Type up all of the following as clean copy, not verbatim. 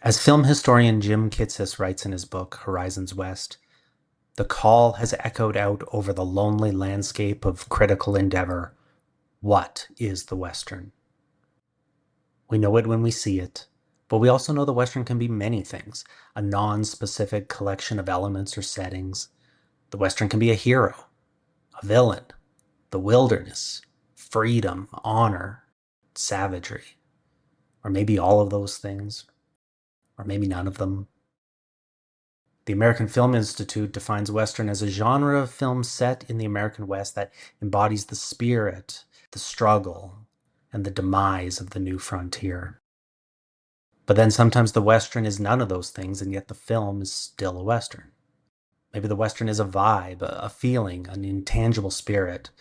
As film historian Jim Kitsis writes in his book, Horizons West, the call has echoed out over the lonely landscape of critical endeavor. What is the Western? We know it when we see it, but we also know the Western can be many things, a non-specific collection of elements or settings. The Western can be a hero, a villain, the wilderness, freedom, honor, savagery, or maybe all of those things, or maybe none of them. The American Film Institute defines Western as a genre of film set in the American West that embodies the spirit, the struggle, and the demise of the new frontier. But then sometimes the Western is none of those things, and yet the film is still a Western. Maybe the Western is a vibe, a feeling, an intangible spirit,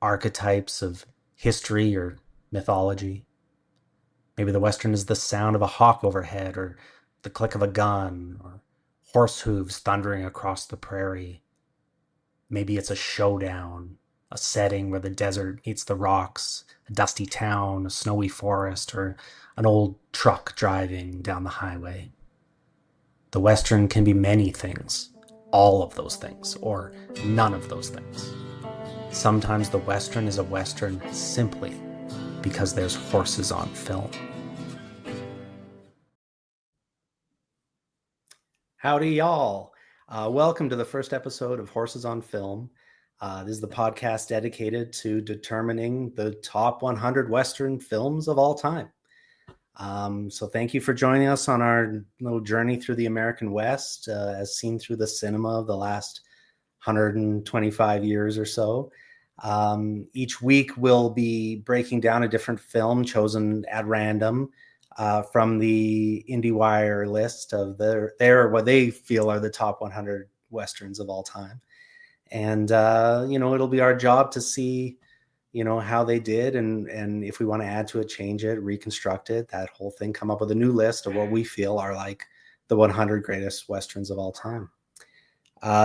archetypes of history or mythology. Maybe the Western is the sound of a hawk overhead, or the click of a gun, or horse hooves thundering across the prairie. Maybe it's a showdown, a setting where the desert meets the rocks, a dusty town, a snowy forest, or an old truck driving down the highway. The Western can be many things, all of those things, or none of those things. Sometimes the Western is a Western simply because there's horses on film. Howdy, y'all. Welcome to the first episode of Horses on Film. This is the podcast dedicated to determining the top 100 Western films of all time. So thank you for joining us on our little journey through the American West, as seen through the cinema of the last 125 years or so. Each week we'll be breaking down a different film chosen at random from the Indiewire list of their what they feel are the top 100 Westerns of all time. And, it'll be our job to see, how they did. And if we want to add to it, change it, reconstruct it, that whole thing, come up with a new list of what we feel are like the 100 greatest Westerns of all time.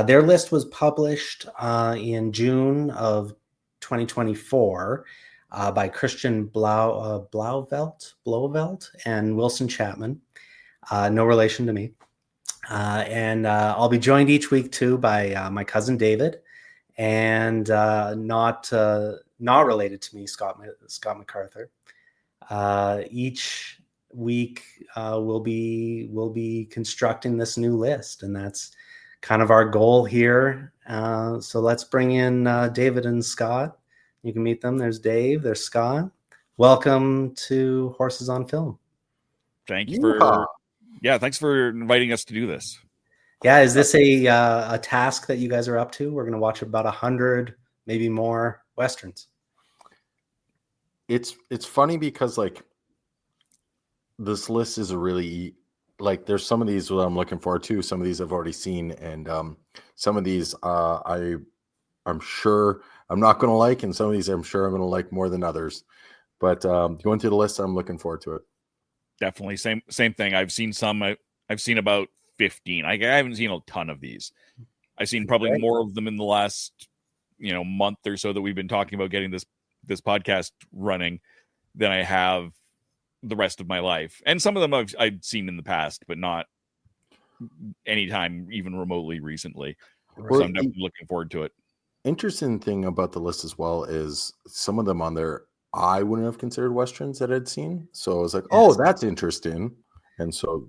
Their list was published in June of 2024 by Christian Blauvelt and Wilson Chapman. No relation to me. And I'll be joined each week too by my cousin David, and not related to me, Scott MacArthur. Each week we'll be constructing this new list, and that's kind of our goal here. So let's bring in David and Scott. You can meet them. There's Dave. There's Scott. Welcome to Horses on Film. Thanks for inviting us to do this. Yeah, is this a task that you guys are up to? We're going to watch about 100, maybe more Westerns. It's funny because like this list is there's some of these that I'm looking forward to. Some of these I've already seen, and some of these I'm sure I'm not going to like, and some of these I'm sure I'm going to like more than others. But going through the list, I'm looking forward to it. Definitely, same thing. I've seen some. I've seen about 15. I haven't seen a ton of these. I've seen probably more of them in the last month or so that we've been talking about getting this podcast running than I have the rest of my life. And some of them I've seen in the past, but not anytime even remotely recently. So I'm definitely looking forward to it. Interesting thing about the list as well is some of them on there I wouldn't have considered Westerns that I'd seen. So I was like, oh, that's interesting. And so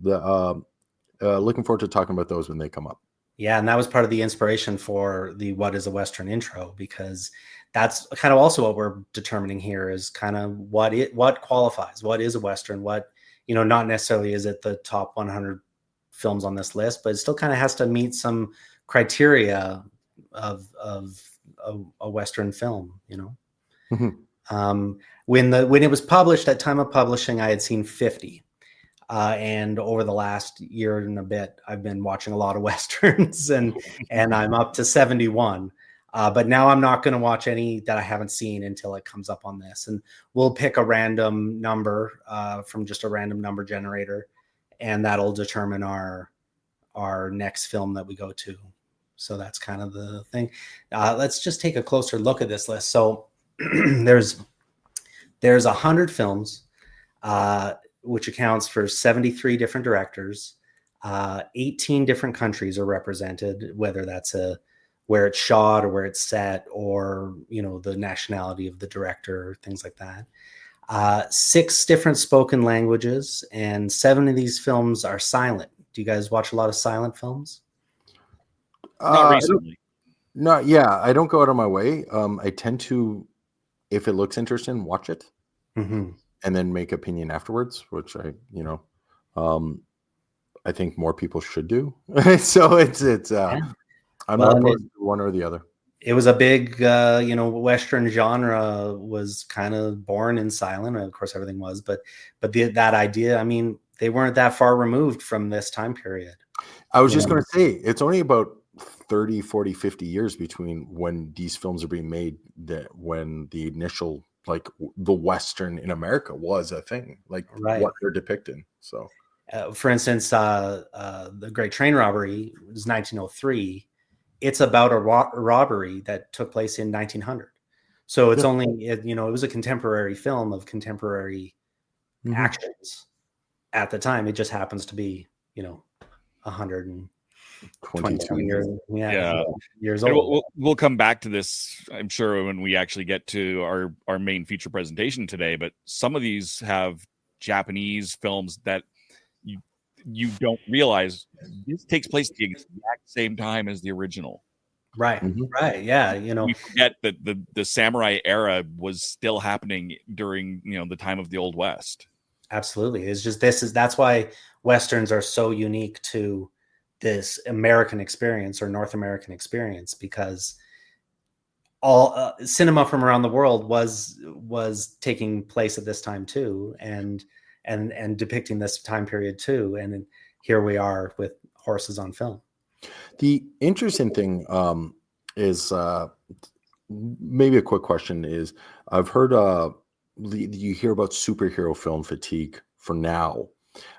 looking forward to talking about those when they come up. Yeah, and that was part of the inspiration for the What is a Western intro, because that's kind of also what we're determining here is kind of what qualifies. What is a Western? What, not necessarily is it the top 100 films on this list, but it still kind of has to meet some criteria of a Western film, Mm-hmm. When it was published, at time of publishing, I had seen 50. And over the last year and a bit, I've been watching a lot of Westerns, and I'm up to 71. But now I'm not going to watch any that I haven't seen until it comes up on this. And we'll pick a random number from just a random number generator, and that'll determine our next film that we go to. So that's kind of the thing. Let's just take a closer look at this list. So there's 100 films. which accounts for 73 different directors. 18 different countries are represented, whether that's where it's shot or where it's set, or the nationality of the director, things like that. 6 different spoken languages, and 7 of these films are silent. Do you guys watch a lot of silent films? Not recently. I don't go out of my way. I tend to, if it looks interesting, watch it, and then make opinion afterwards, which I think more people should do. So it's I'm not opposed to one or the other. It was a big, Western genre was kind of born in silent. Of course, everything was, but that idea, I mean, they weren't that far removed from this time period. I was just going to say, it's only about 30, 40, 50 years between when these films are being made, that when the initial, like the Western in America was a thing, like what they're depicting. So, for instance, the Great Train Robbery was 1903. It's about a robbery that took place in 1900. So it's only, it was a contemporary film of contemporary actions at the time. It just happens to be, 122 years, years old. We'll come back to this, I'm sure, when we actually get to our main feature presentation today. But some of these have Japanese films that you don't realize this takes place at the exact same time as the original. Right. Yeah. We forget that the samurai era was still happening during, the time of the Old West. Absolutely. It's just, that's why Westerns are so unique to this American experience or North American experience, because all cinema from around the world was taking place at this time too, and depicting this time period too. And here we are with horses on film. The interesting thing is maybe a quick question is, I've heard you hear about superhero film fatigue for now.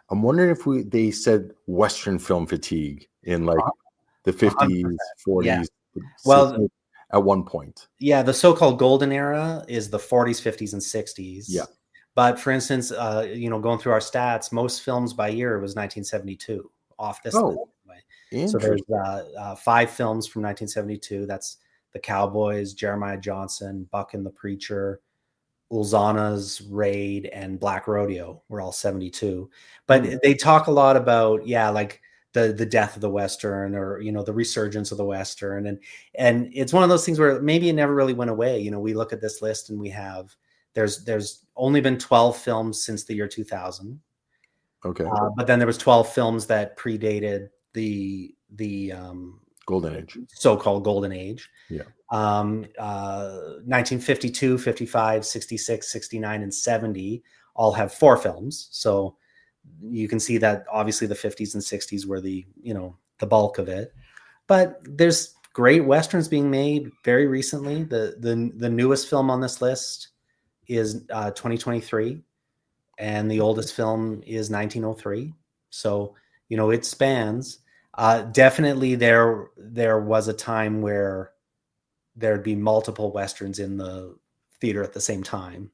I'm wondering if they said Western film fatigue in like the 50s, 40s, yeah. Well, at one point. Yeah, the so-called golden era is the 40s, 50s, and 60s. Yeah. But for instance, going through our stats, most films by year was 1972 off this list. So there's 5 films from 1972. That's The Cowboys, Jeremiah Johnson, Buck and the Preacher, Ulzana's Raid, and Black Rodeo were all 72. But they talk a lot about, like the death of the Western, or, the resurgence of the Western. And it's one of those things where maybe it never really went away. We look at this list and we have, there's only been 12 films since the year 2000. Okay. But then there was 12 films that predated the golden age, so-called golden age. Yeah. 1952, 55, 66, 69, and 70 all have 4 films. So you can see that obviously the 50s and 60s were the bulk of it. But there's great Westerns being made very recently. The newest film on this list is 2023, and the oldest film is 1903. So, it spans. Definitely there was a time where there'd be multiple Westerns in the theater at the same time.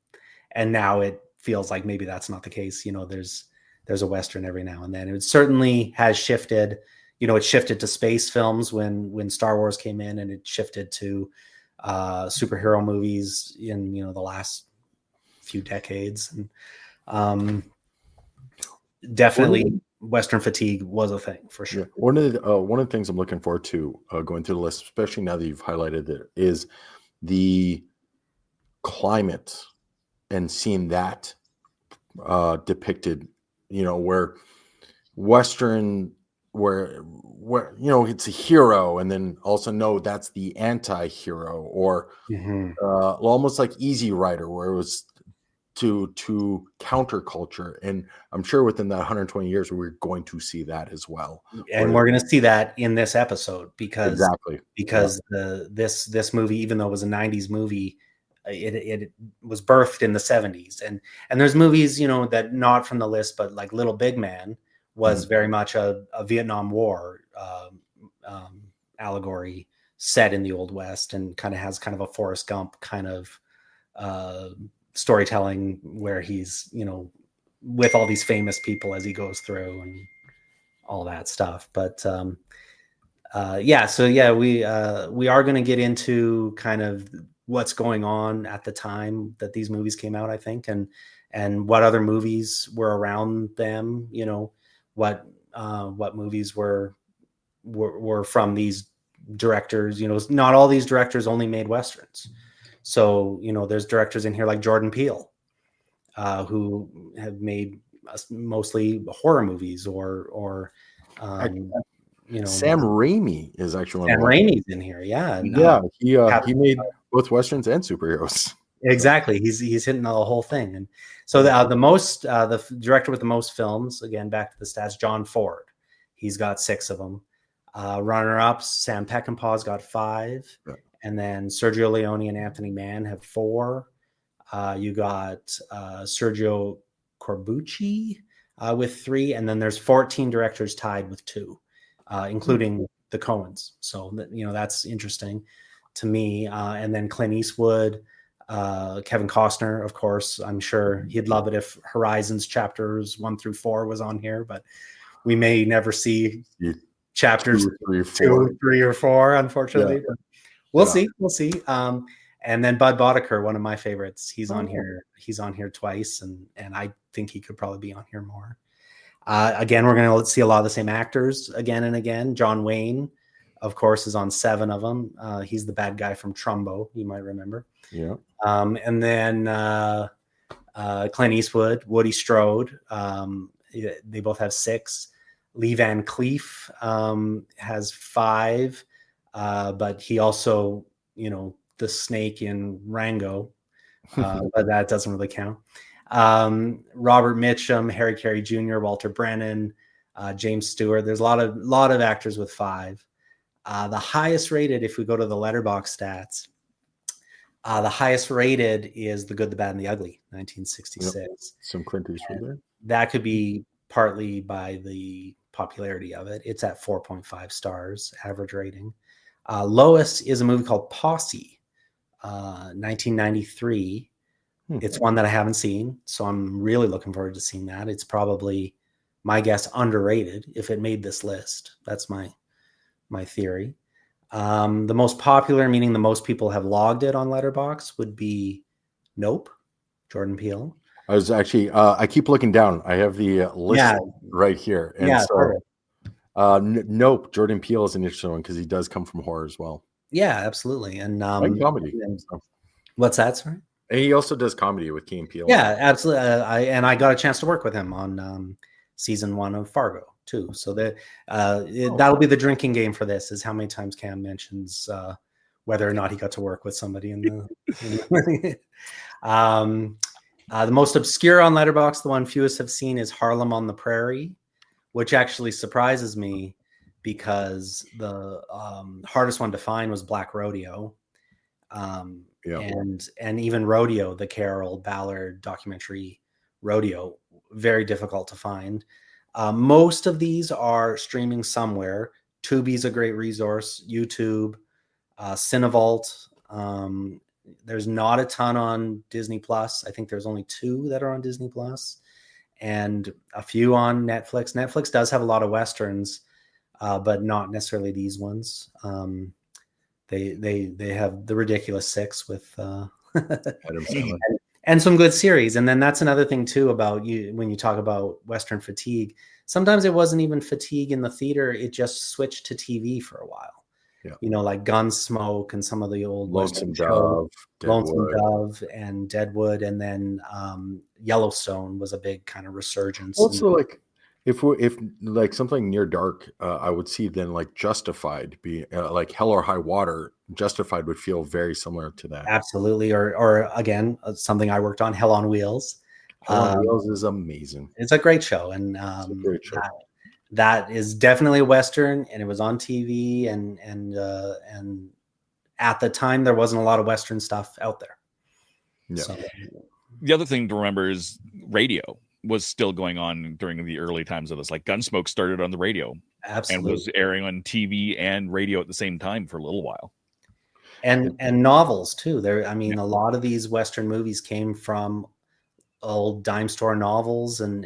And now it feels like maybe that's not the case. There's a Western every now and then. It certainly has shifted. It shifted to space films when Star Wars came in, and it shifted to superhero movies in, the last few decades. And definitely Western fatigue was a thing for sure. Yeah. One of the things I'm looking forward to going through the list, especially now that you've highlighted it, is the climate and seeing that depicted. Where Western, where it's a hero, and then also no, that's the anti-hero, or almost like Easy Rider, where it was to counterculture. And I'm sure within that 120 years we're going to see that as well, and we're going to see that in this episode, because this movie, even though it was a 90s movie, it was birthed in the 70s, and there's movies that not from the list, but like Little Big Man was very much a Vietnam War allegory set in the Old West, and kind of has kind of a Forrest Gump kind of storytelling, where he's with all these famous people as he goes through and all that stuff. But we are going to get into kind of what's going on at the time that these movies came out, I think, and what other movies were around them. You know, what movies were from these directors. You know, not all these directors only made Westerns. So, you know, there's directors in here like Jordan Peele, who have made mostly horror movies or you know, Sam Raimi is actually Sam Raimi's in here. Yeah. And, he made both Westerns and superheroes. Exactly. He's hitting the whole thing. And so the director with the most films, again, back to the stats, John Ford, he's got 6 of them. Runner-ups, Sam Peckinpah's got 5. Right. And then Sergio Leone and Anthony Mann have 4. You got Sergio Corbucci with 3. And then there's 14 directors tied with 2, including the Coens. So, you know, that's interesting to me. And then Clint Eastwood, Kevin Costner, of course. I'm sure he'd love it if Horizons chapters 1 through 4 was on here, but we may never see chapters 2, 3, or 4, unfortunately. Yeah. But we'll see. And then Bud Boddicker, one of my favorites. He's on here. He's on here twice, and I think he could probably be on here more. Again, we're going to see a lot of the same actors again and again. John Wayne, of course, is on 7 of them. He's the bad guy from Trumbo, you might remember. Yeah. And then Clint Eastwood, Woody Strode. They both have 6. Lee Van Cleef has 5, but he also, you know, the snake in Rango, but that doesn't really count. Robert Mitchum, Harry Carey Jr., Walter Brennan, James Stewart. There's a lot of actors with 5. The highest rated, if we go to the Letterboxd stats, the highest rated is The Good, the Bad, and the Ugly, 1966. Yep. Some Clint Eastwood there. That could be partly by the popularity of it. It's at 4.5 stars average rating. Lowest is a movie called Posse, 1993. It's one that I haven't seen, so I'm really looking forward to seeing that. It's probably, my guess, underrated if it made this list. That's my theory. The most popular, meaning the most people have logged it on Letterboxd, would be Nope, Jordan Peele. I was actually, I keep looking down. I have the list right here. And Nope, Jordan Peele is an interesting one because he does come from horror as well. Yeah, absolutely. And comedy. What's that, sorry? And he also does comedy with Key and Peele. Yeah, absolutely. I got a chance to work with him on season 1 of Fargo too. So that'll be the drinking game for this, is how many times Cam mentions whether or not he got to work with somebody in the the most obscure on Letterboxd, the one fewest have seen, is Harlem on the Prairie, which actually surprises me because the hardest one to find was Black Rodeo. And even Rodeo, the Carol Ballard documentary Rodeo, very difficult to find. Most of these are streaming somewhere. Tubi's a great resource, YouTube, Cinevault. There's not a ton on Disney Plus. I think there's only 2 that are on Disney Plus, and a few on Netflix. Netflix does have a lot of Westerns, but not necessarily these ones. They have the Ridiculous 6 with Adam Sandler. And some good series. And then that's another thing too about you when you talk about Western fatigue. Sometimes it wasn't even fatigue in the theater; it just switched to TV for a while. Yeah. You know, like Gunsmoke and some of the old Lonesome Dove, and Deadwood, and then Yellowstone was a big kind of resurgence. Also, like if like something near dark, I would see then like Justified be like Hell or High Water. Justified would feel very similar to that. Absolutely, or again, something I worked on, Hell on Wheels. Hell on Wheels is amazing. It's a great show, and it's a great show. That is definitely a Western, and it was on TV, and at the time there wasn't a lot of Western stuff out there. Yeah. So, the other thing to remember is radio was still going on during the early times of this. Like Gunsmoke started on the radio, absolutely, and was airing on TV and radio at the same time for a little while. And novels too. A lot of these Western movies came from old dime store novels and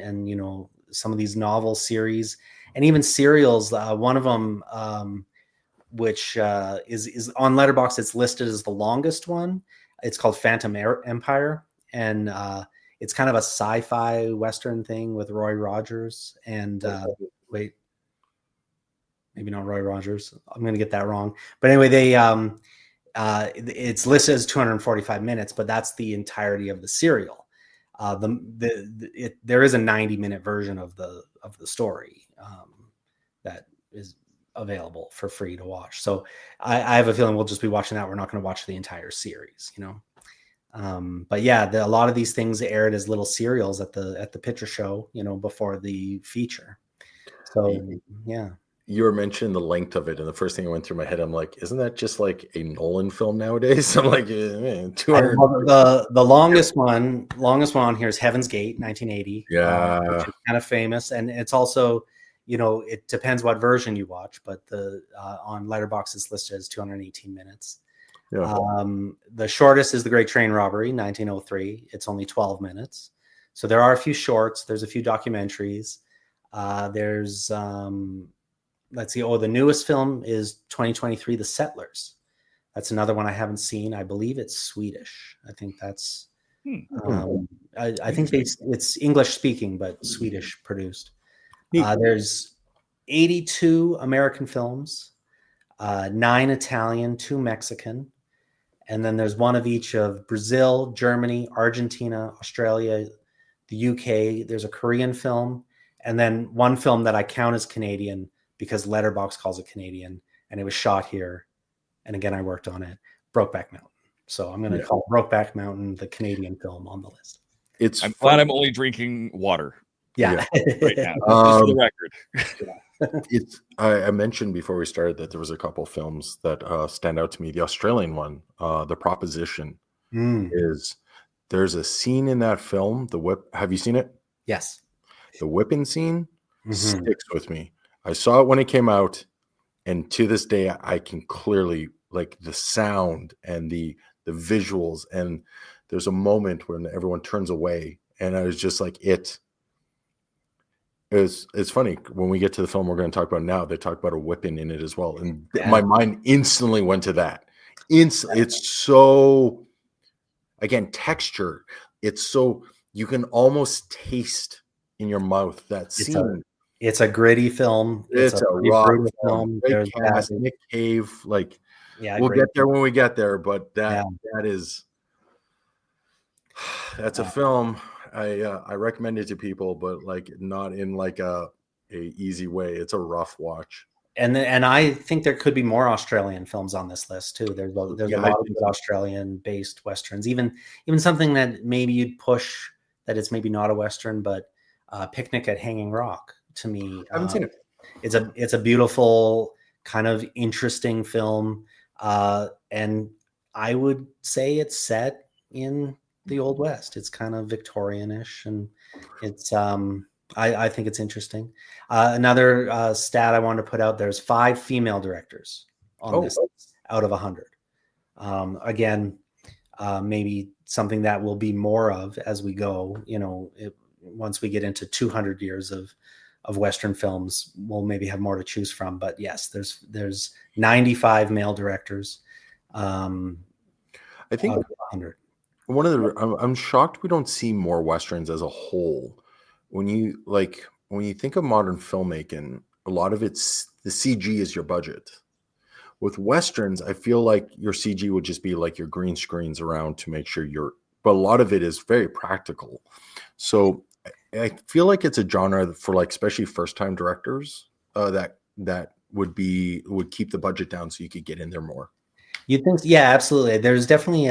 some of these novel series and even serials. One of them, which is on Letterboxd, it's listed as the longest one. It's called Phantom Empire, and it's kind of a sci-fi Western thing with Roy Rogers and wait, maybe not Roy Rogers. I'm going to get that wrong. But anyway, it's listed as 245 minutes, but that's the entirety of the serial. There is a 90-minute version of the story that is available for free to watch. So I have a feeling we'll just be watching that. We're not going to watch the entire series, but yeah, a lot of these things aired as little serials at the picture show, before the feature. So yeah. You were mentioning the length of it, and the first thing that went through my head, I'm like, isn't that just like a Nolan film nowadays? I'm like, man, 200. The longest one on here is Heaven's Gate, 1980. Yeah, which is kind of famous, and it's also, it depends what version you watch, but on Letterboxd it's listed as 218 minutes. Yeah. The shortest is The Great Train Robbery, 1903. It's only 12 minutes. So there are a few shorts. There's a few documentaries. There's let's see. Oh, the newest film is 2023, The Settlers. That's another one I haven't seen. I believe it's Swedish. I think that's. I think it's English speaking, but Swedish produced. There's 82 American films, 9 Italian, 2 Mexican, and then there's one of each of Brazil, Germany, Argentina, Australia, the UK. There's a Korean film, and then one film that I count as Canadian because Letterboxd calls it Canadian, and it was shot here. And again, I worked on it, Brokeback Mountain. So I'm going to call Brokeback Mountain the Canadian film on the list. I'm glad I'm only drinking water. Yeah. Right now. Just for the record. I mentioned before we started that there was a couple films that stand out to me. The Australian one, The Proposition, is there's a scene in that film, the whip. Have you seen it? Yes. The whipping scene sticks with me. I saw it when it came out, and to this day, I can clearly, like, the sound and the visuals. And there's a moment when everyone turns away, and I was just like, it's funny when we get to the film we're going to talk about now. They talk about a whipping in it as well, and my mind instantly went to that. It's so, again, texture. It's so you can almost taste in your mouth that scene. It's a gritty film. It's a raw film. Great cast, Nick Cave. Like, we'll get there when we get there, but that's a film. I recommend it to people, but like not in like a easy way. It's a rough watch. And I think there could be more Australian films on this list too. There's a lot of Australian-based westerns. Even something that maybe you'd push that it's maybe not a western, but Picnic at Hanging Rock. To me, I haven't seen it. It's a beautiful, kind of interesting film, and I would say it's set in the Old West. It's kind of Victorian-ish, and it's I think it's interesting. Another stat I wanted to put out: there's 5 female directors on this list out of 100. Again, maybe something that will be more of as we go. Once we get into 200 years of Western films, we'll maybe have more to choose from. But yes, there's 95 male directors. I think 100. I'm shocked we don't see more Westerns as a whole. When you think of modern filmmaking, a lot of it's the CG is your budget. With Westerns, I feel like your CG would just be like your green screens around to make sure but a lot of it is very practical. So I feel like it's a genre for, like, especially first-time directors that would keep the budget down so you could get in there more. You think? Yeah, absolutely. There's definitely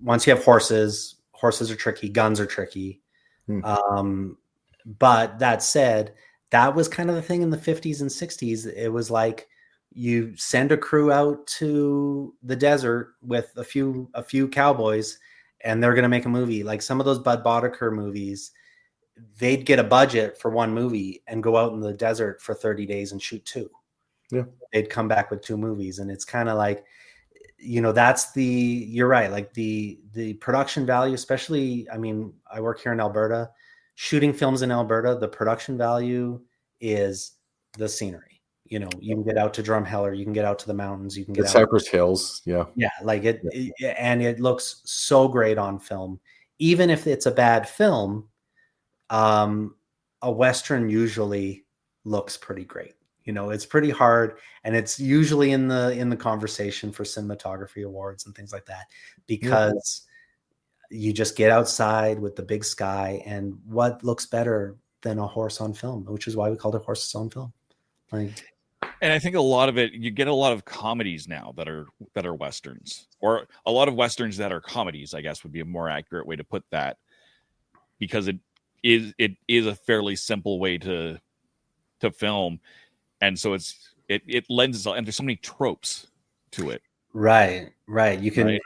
once you have horses are tricky, guns are tricky. But that said, that was kind of the thing in the 50s and 60s. It was like you send a crew out to the desert with a few cowboys, and they're going to make a movie. Like some of those Bud Boddicker movies, they'd get a budget for one movie and go out in the desert for 30 days and shoot 2. Yeah. They'd come back with 2 movies. And it's kind of like, you're right. Like the production value, especially, I mean, I work here in Alberta, shooting films in Alberta, the production value is the scenery. You can get out to Drumheller, you can get out to the mountains, you can get The out. Cypress Hills. Yeah. Yeah. Like and it looks so great on film. Even if it's a bad film, a Western usually looks pretty great. It's pretty hard, and it's usually in the conversation for cinematography awards and things like that, because you just get outside with the big sky, and what looks better than a horse on film, which is why we called it Horses on Film. And I think a lot of it, you get a lot of comedies now that are Westerns, or a lot of Westerns that are comedies, I guess would be a more accurate way to put that, because it is a fairly simple way to film. And so it lends itself, and there's so many tropes to it. Right. You can,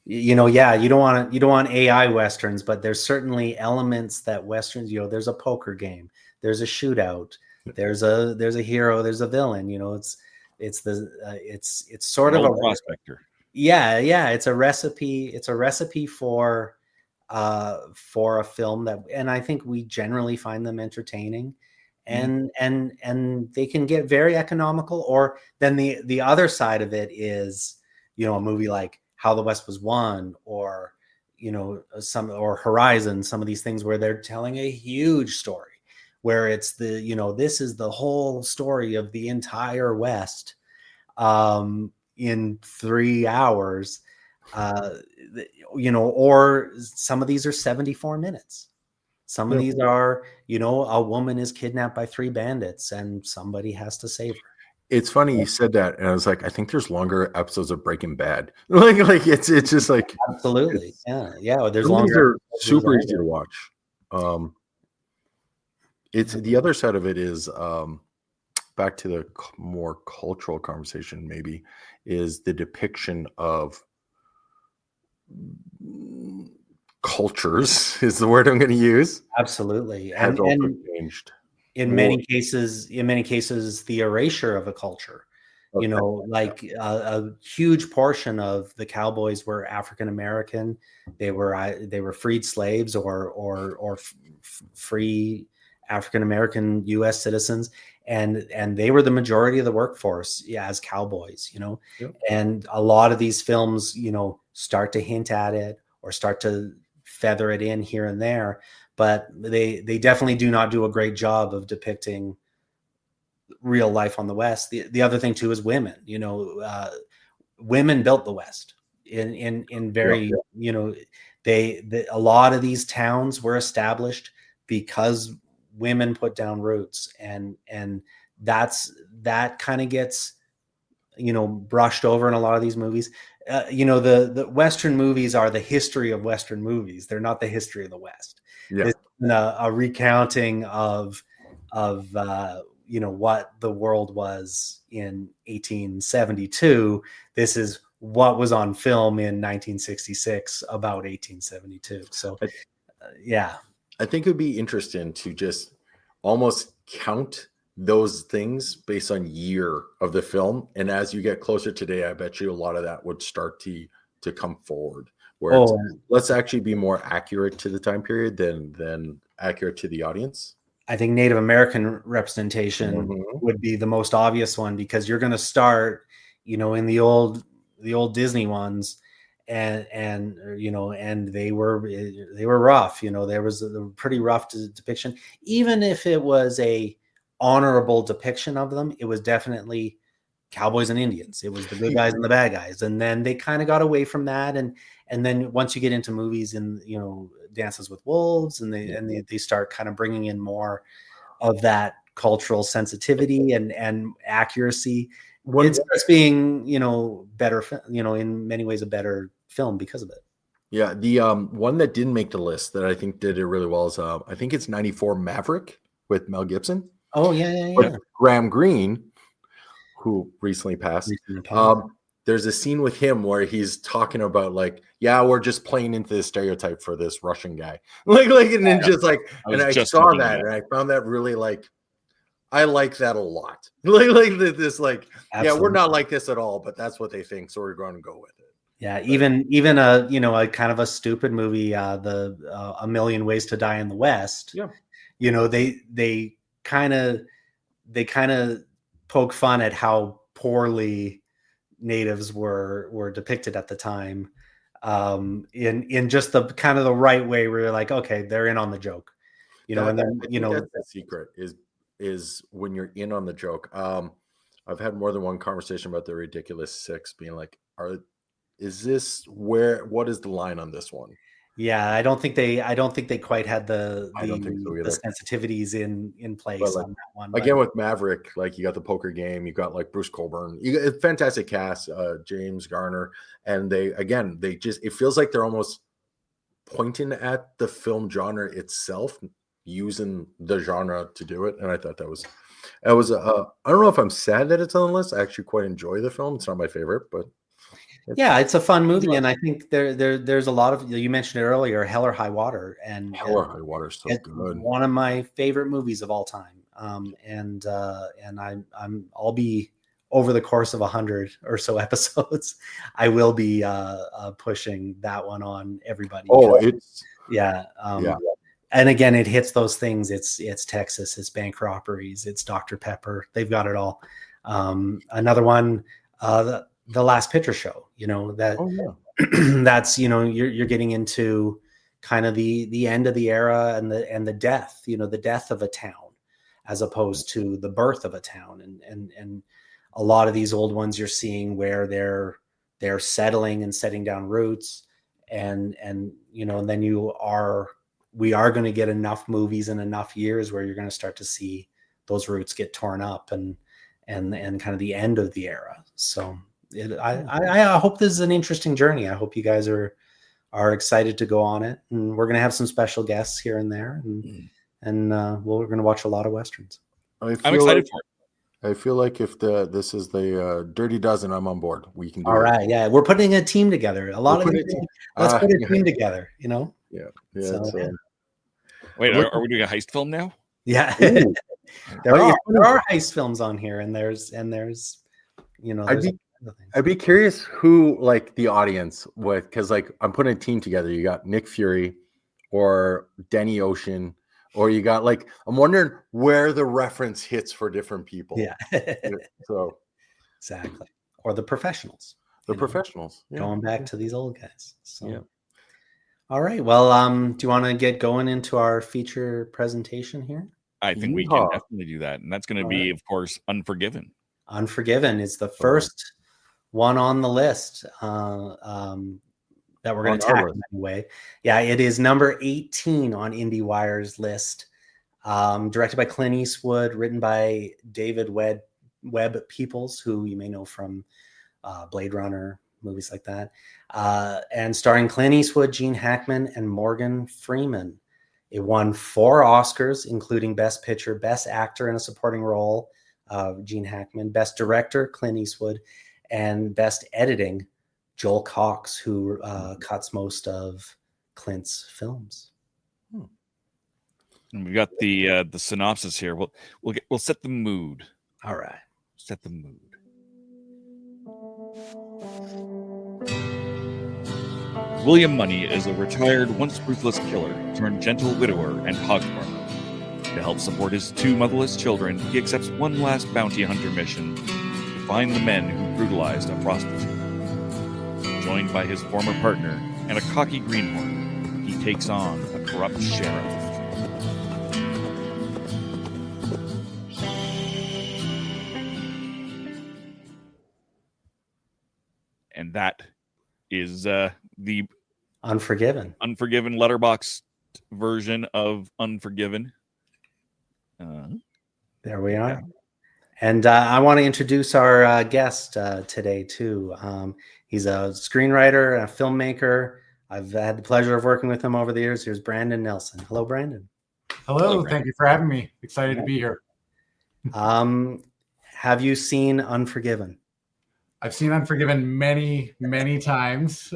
you don't want AI Westerns, but there's certainly elements that Westerns, there's a poker game, there's a shootout, there's a hero, there's a villain, it's sort of a prospector. Yeah. It's a recipe for a film that, and I think we generally find them entertaining. And they can get very economical. Or then the other side of it is, a movie like How the West Was Won, or or Horizon, some of these things where they're telling a huge story, where it's this is the whole story of the entire West in 3 hours, or some of these are 74 minutes. Some of these are, a woman is kidnapped by 3 bandits and somebody has to save her. It's funny you said that, and I was like, I think there's longer episodes of Breaking Bad. like it's just like absolutely, yeah. There's longer. Super easy to watch. It's the other side of it is back to the more cultural conversation. Maybe is the depiction of cultures is the word I'm going to use. Absolutely, has also changed. In many cases, the erasure of a culture. Okay. Like a huge portion of the cowboys were African American. They were freed slaves or free African American U.S. citizens, and they were the majority of the workforce as cowboys. And a lot of these films, start to hint at it or start to feather it in here and there, but they definitely do not do a great job of depicting real life on the West. The other thing too is women. Women built the West in very a lot of these towns were established because women put down roots, and that kind of gets brushed over in a lot of these movies. The Western movies are the history of Western movies. They're not the history of the West. Yeah. It's a recounting of what the world was in 1872. This is what was on film in 1966 about 1872. So, I think it would be interesting to just almost count those things based on year of the film, and as you get closer today, I bet you a lot of that would start to come forward, where let's actually be more accurate to the time period than accurate to the audience. I think Native American representation would be the most obvious one, because you're going to start in the old Disney ones, and they were rough. There was a pretty rough depiction. Even if it was a honorable depiction of them, it was definitely cowboys and Indians. It was the good guys and the bad guys. And then they kind of got away from that. And then once you get into movies and, Dances with Wolves, and they start kind of bringing in more of that cultural sensitivity and accuracy. It starts being, better, in many ways a better film because of it. Yeah. The one that didn't make the list that I think did it really well is I think it's 94 Maverick with Mel Gibson. Oh, yeah. But Graham Greene, who recently passed, there's a scene with him where he's talking about we're just playing into the stereotype for this Russian guy. And then just and I saw that and I found that really I like that a lot. We're not like this at all, but that's what they think, so we're going to go with it. Yeah, even a kind of a stupid movie, A Million Ways to Die in the West. Yeah. They kind of poke fun at how poorly natives were depicted at the time, in just the kind of the right way where you're like, okay, they're in on the joke, and then I think that's the secret is when you're in on the joke. I've had more than one conversation about the Ridiculous Six being like, what is the line on this one? Yeah, I don't think they quite had the I don't think so either. sensitivities in place But, like, on that one. again, with Maverick, like you got the poker game, you got like Bruce Coburn, you got a fantastic cast, James Garner, and it feels like they're almost pointing at the film genre itself, using the genre to do it. And I thought that was I don't know if I'm sad that it's on the list. I actually quite enjoy the film. It's not my favorite, but it's a fun movie, and I think there's a lot of, you mentioned it earlier, Hell or High Water, and Hell or High Water is so good. One of my favorite movies of all time. And I'll be, over the course of 100 or so episodes, I will be pushing that one on everybody. And again, it hits those things. It's Texas, it's bank robberies, it's Dr. Pepper. They've got it all. Another one, the Last Picture Show. That's you're getting into kind of the end of the era and the death, the death of a town, as opposed to the birth of a town. And a lot of these old ones you're seeing where they're settling and setting down roots, and then we are going to get enough movies in enough years where you're going to start to see those roots get torn up and kind of the end of the era. So I hope this is an interesting journey. I hope you guys are excited to go on it, and we're going to have some special guests here and there, and we're going to watch a lot of Westerns. I'm excited for it. I feel like if this is the Dirty Dozen, I'm on board. We can do all right. Yeah, we're putting a team together. Let's put a team together. Yeah. Wait, are we doing a heist film now? Yeah. There are heist films on here, and there's I'd be curious who, like, the audience with, because like I'm putting a team together. You got Nick Fury or Danny Ocean, or you got, like, I'm wondering where the reference hits for different people. Yeah. So exactly. Or the professionals. Professionals. Going back to these old guys. So yeah. All right. Well, do you want to get going into our feature presentation here? I think we can definitely do that. And that's going to be, of course, Unforgiven. Unforgiven is the first one on the list that we're going to tackle anyway. Yeah, it is number 18 on Indiewire's list. Directed by Clint Eastwood, written by David Webb Peoples, who you may know from Blade Runner, movies like that, and starring Clint Eastwood, Gene Hackman, and Morgan Freeman. It won 4 Oscars, including Best Picture, Best Actor in a Supporting Role, Gene Hackman, Best Director, Clint Eastwood, and Best Editing, Joel Cox, who cuts most of Clint's films. And we've got the synopsis here. We'll set the mood. All right, set the mood. William Munny is a retired, once-ruthless killer turned gentle widower and hog farmer. To help support his 2 motherless children, he accepts one last bounty hunter mission to find the men who brutalized a prostitute. Joined by his former partner and a cocky greenhorn, he takes on a corrupt sheriff. And that is the Unforgiven letterboxd version of Unforgiven. There we are. And I want to introduce our guest today too. He's a screenwriter, a filmmaker. I've had the pleasure of working with him over the years. Here's Brandon Nelson. Hello, Brandon. Hello, thank you for having me. Excited to be here. Have you seen Unforgiven? I've seen Unforgiven many, many times.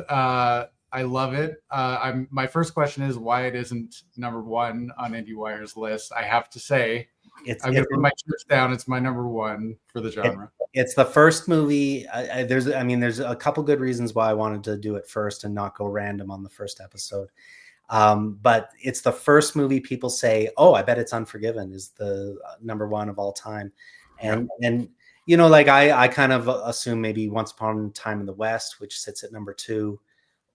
I love it. My first question is why it isn't number 1 on Indiewire's list. I have to say, I'm going to put my chips down. It's my number one for the genre. It's the first movie. There's a couple good reasons why I wanted to do it first and not go random on the first episode. But it's the first movie people say, "Oh, I bet it's Unforgiven," is the number one of all time, and you know, like I kind of assume maybe Once Upon a Time in the West, which sits at number 2,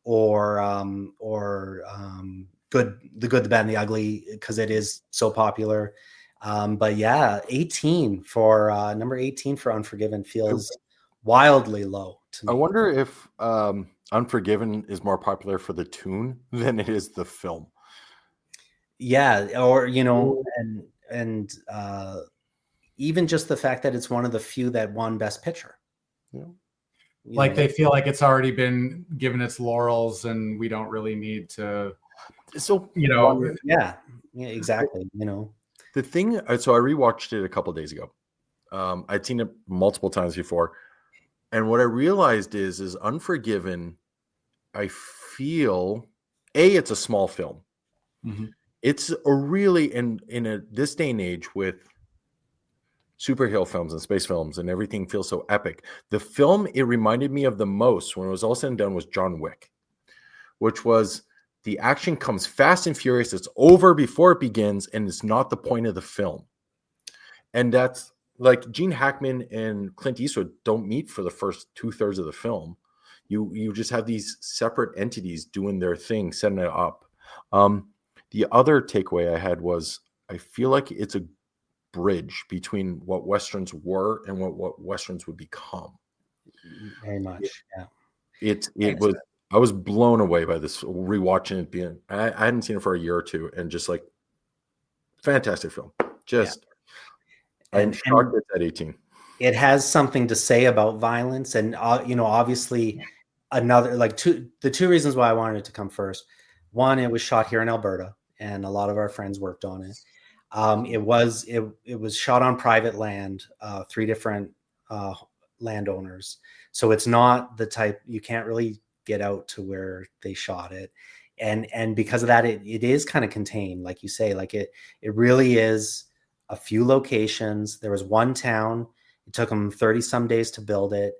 or Good, the Good, the Bad, and the Ugly, because it is so popular. But yeah, 18 for number 18 for Unforgiven feels wildly low to me. I wonder if Unforgiven is more popular for the tune than it is the film. Yeah, or you know, and even just the fact that it's one of the few that won Best Picture. Yeah. Like they feel like it's already been given its laurels, and we don't really need to. So you know, yeah, exactly. You know, the thing. So I rewatched it a couple of days ago. I'd seen it multiple times before. And what I realized is Unforgiven, I feel, it's a small film. Mm-hmm. It's a really, in this day and age with superhero films and space films and everything feels so epic. The film it reminded me of the most when it was all said and done was John Wick, which was the action comes fast and furious. It's over before it begins, and it's not the point of the film. And that's, like, Gene Hackman and Clint Eastwood don't meet for the first 2/3 of the film. You just have these separate entities doing their thing, setting it up. The other takeaway I had was I feel like it's a bridge between what Westerns were and what Westerns would become. Very much, yeah. It was. I was blown away by this, rewatching it. Being I hadn't seen it for a year or two, and just like fantastic film. Just. I'm shocked it's at 18. It has something to say about violence, and you know, obviously, the two reasons why I wanted it to come first. One, it was shot here in Alberta, and a lot of our friends worked on it. It was shot on private land, 3 different landowners, so it's not the type you can't really get out to where they shot it, and because of that, it is kind of contained, like you say, like it really is. A few locations. There was one town. It took them 30 some days to build it,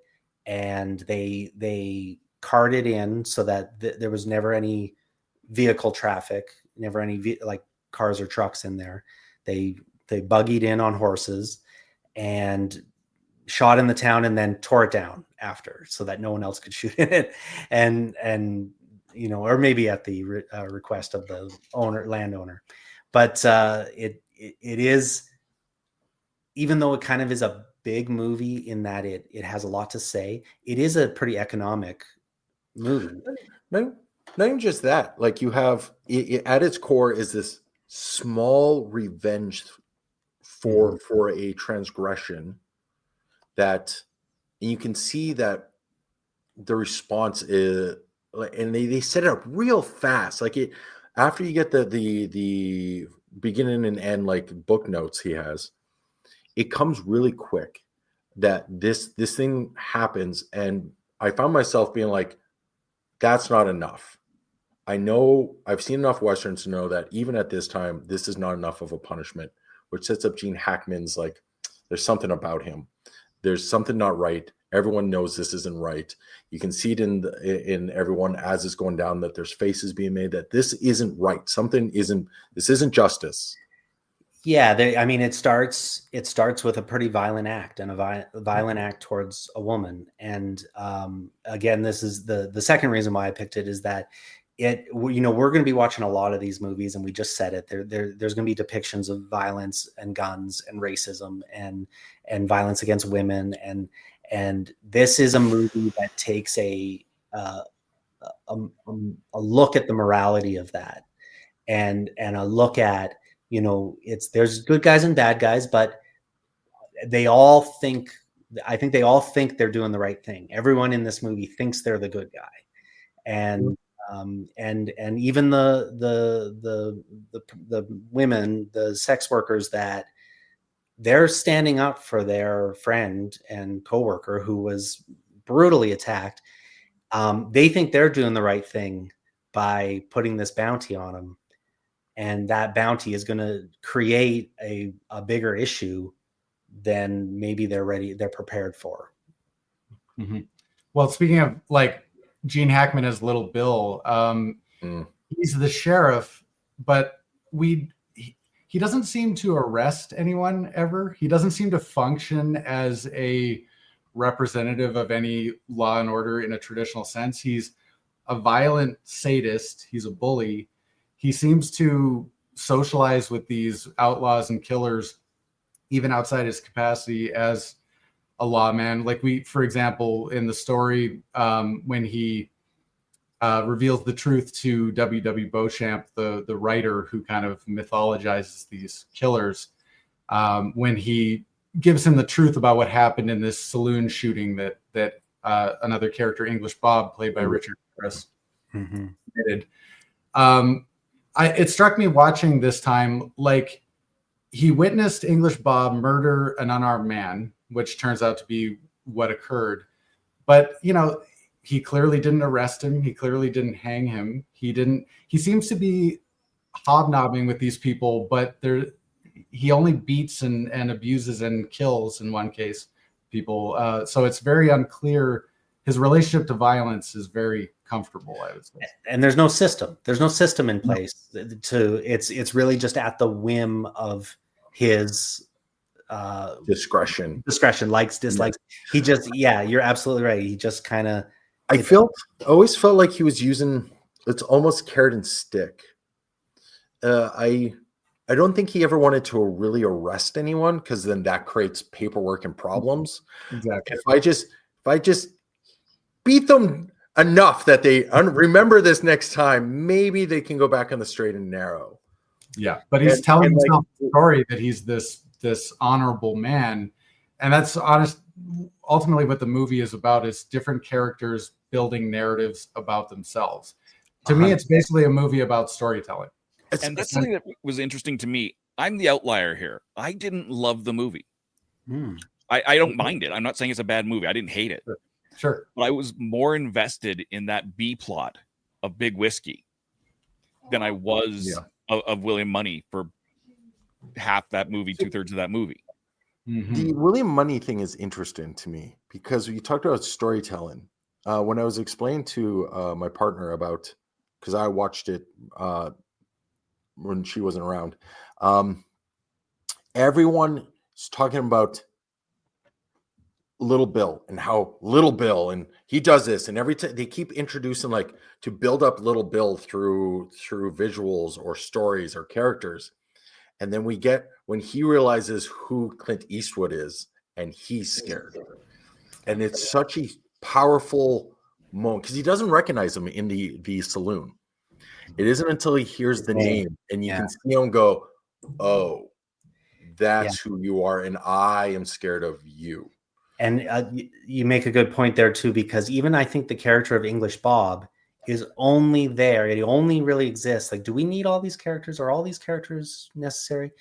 and they carted in so that there was never any vehicle traffic, never any like cars or trucks in there. They buggied in on horses and shot in the town, and then tore it down after so that no one else could shoot in it. And you know, or maybe at the request of the landowner. But it is, even though it kind of is a big movie in that it has a lot to say, it is a pretty economic movie. Not even just that. Like, you have it at its core is this small revenge for a transgression that, and you can see that the response is, and they set it up real fast. Like, it after you get the beginning and end, like, book notes he has, it comes really quick that this thing happens, and I found myself being like, that's not enough. I know I've seen enough Westerns to know that even at this time, this is not enough of a punishment, which sets up Gene Hackman's, like, there's something about him. There's something not right. Everyone knows this isn't right. You can see it in everyone as it's going down, that there's faces being made that this isn't right. This isn't justice. Yeah, I mean, it starts with a pretty violent act, and a violent act towards a woman. And again, this is the second reason why I picked it, is that you know, we're going to be watching a lot of these movies, and we just said it. There's going to be depictions of violence and guns and racism and violence against women, and this is a movie that takes a look at the morality of that, and a look at, you know, there's good guys and bad guys, but I think they all think they're doing the right thing. Everyone in this movie thinks they're the good guy, and even the women, the sex workers, that they're standing up for their friend and coworker who was brutally attacked. They think they're doing the right thing by putting this bounty on him. and that bounty is going to create a bigger issue than maybe they're prepared for. Mm-hmm. Well, speaking of like Gene Hackman as Little Bill, he's the sheriff, but he doesn't seem to arrest anyone ever. He doesn't seem to function as a representative of any law and order in a traditional sense. He's a violent sadist. He's a bully. He seems to socialize with these outlaws and killers, even outside his capacity as a lawman. Like for example, in the story, when he reveals the truth to W.W. Beauchamp, the writer who kind of mythologizes these killers, when he gives him the truth about what happened in this saloon shooting that another character, English Bob, played by Richard Harris, did. It struck me watching this time, like he witnessed English Bob murder an unarmed man, which turns out to be what occurred. But, he clearly didn't arrest him. He clearly didn't hang him. He seems to be hobnobbing with these people, but he only beats and abuses and kills, in one case, people. So it's very unclear. His relationship to violence is very comfortable, I would say. And there's no system. There's no system in place it's really just at the whim of his discretion, likes, dislikes. He just, you're absolutely right. He just kind of, I always felt like he was using, it's almost carrot and stick. I don't think he ever wanted to really arrest anyone, because then that creates paperwork and problems. Exactly. If I just beat them enough that they remember this next time, maybe they can go back on the straight and narrow. Yeah, but he's telling himself the story that he's this honorable man, and that's ultimately what the movie is about, is different characters building narratives about themselves. To me, it's basically a movie about storytelling. And that's something that was interesting to me. I'm the outlier here. I didn't love the movie. I don't mind it. I'm not saying it's a bad movie. I didn't hate it. Sure. But I was more invested in that B plot of Big Whiskey than I was of William Munny for half that movie, 2/3 of that movie. The William Munny thing is interesting to me, because you talked about storytelling. When I was explaining to my partner about, because I watched it when she wasn't around, everyone is talking about Little Bill and how Little Bill, and he does this, and every time they keep introducing, like, to build up Little Bill through visuals or stories or characters. And then we get when he realizes who Clint Eastwood is, and he's scared. And it's such a powerful moment, because he doesn't recognize him in the saloon. It isn't until he hears the name and you can see him go, oh, that's who you are, and I am scared of you. And you make a good point there too, because even I think the character of English Bob is only there. It only really exists. Like, do we need all these characters? Are all these characters necessary?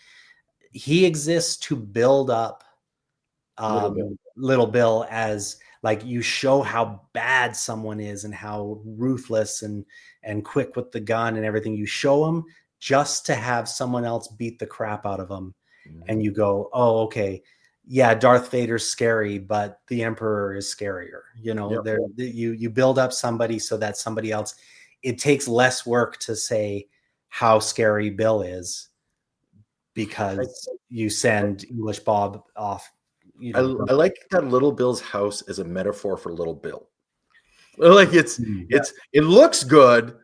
He exists to build up Little Bill as, like, you show how bad someone is and how ruthless and quick with the gun and everything. You show him just to have someone else beat the crap out of him. And you go, oh, okay. Yeah, Darth Vader's scary, but the Emperor is scarier. You build up somebody so that somebody else, it takes less work to say how scary Bill is, because you send English Bob off. I like that Little Bill's house as a metaphor for Little Bill. Like, it looks good,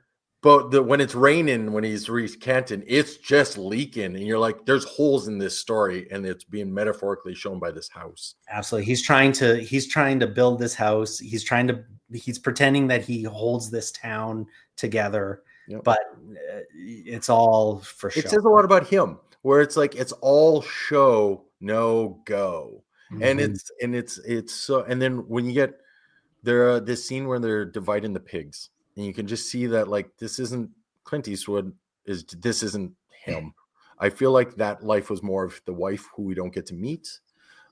but when it's raining, when he's recanting, it's just leaking, and you're like, there's holes in this story, and it's being metaphorically shown by this house. Absolutely. He's trying to build this house. He's pretending that he holds this town together, but it's all for show. It says a lot about him, where it's like, it's all show, no go. And it's so, and then when you get this scene where they're dividing the pigs, and you can just see that, like, this isn't Clint Eastwood, this isn't him. I feel like that life was more of the wife, who we don't get to meet.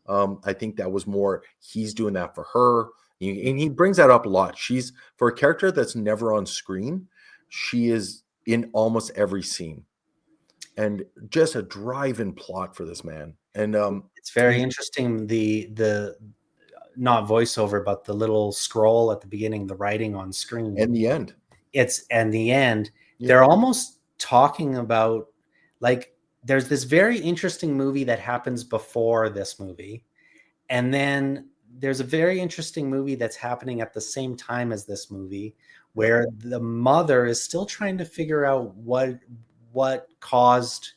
I think that was more, he's doing that for her. And he brings that up a lot. She's, for a character that's never on screen, she is in almost every scene. and just a drive-in plot for this man. And it's very interesting. The not voiceover, but the little scroll at the beginning, the writing on screen, and the end. They're almost talking about, like, there's this very interesting movie that happens before this movie, and then there's a very interesting movie that's happening at the same time as this movie, where the mother is still trying to figure out what caused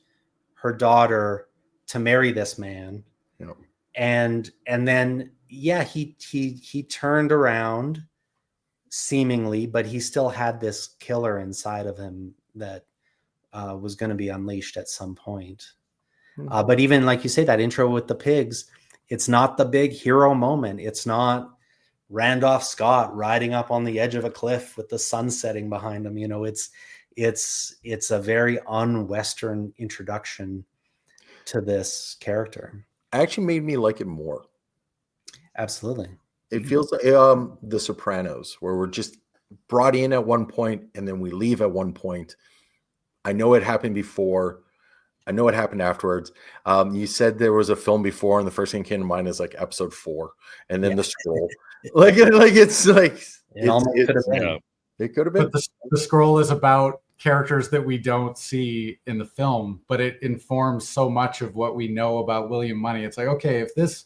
her daughter to marry this man. Yep. And then he turned around seemingly, but he still had this killer inside of him that was going to be unleashed at some point. But even like you say, that intro with the pigs, it's not the big hero moment. It's not Randolph Scott riding up on the edge of a cliff with the sun setting behind him. You know, it's a very un-Western introduction to this character. Actually made me like it more. Absolutely. It feels like The Sopranos, where we're just brought in at one point and then we leave at one point. I know it happened before. I know it happened afterwards. You said there was a film before, and the first thing that came to mind is like episode 4, and then the scroll. It could have been. But the scroll is about characters that we don't see in the film, but it informs so much of what we know about William Munny. It's like, okay, if this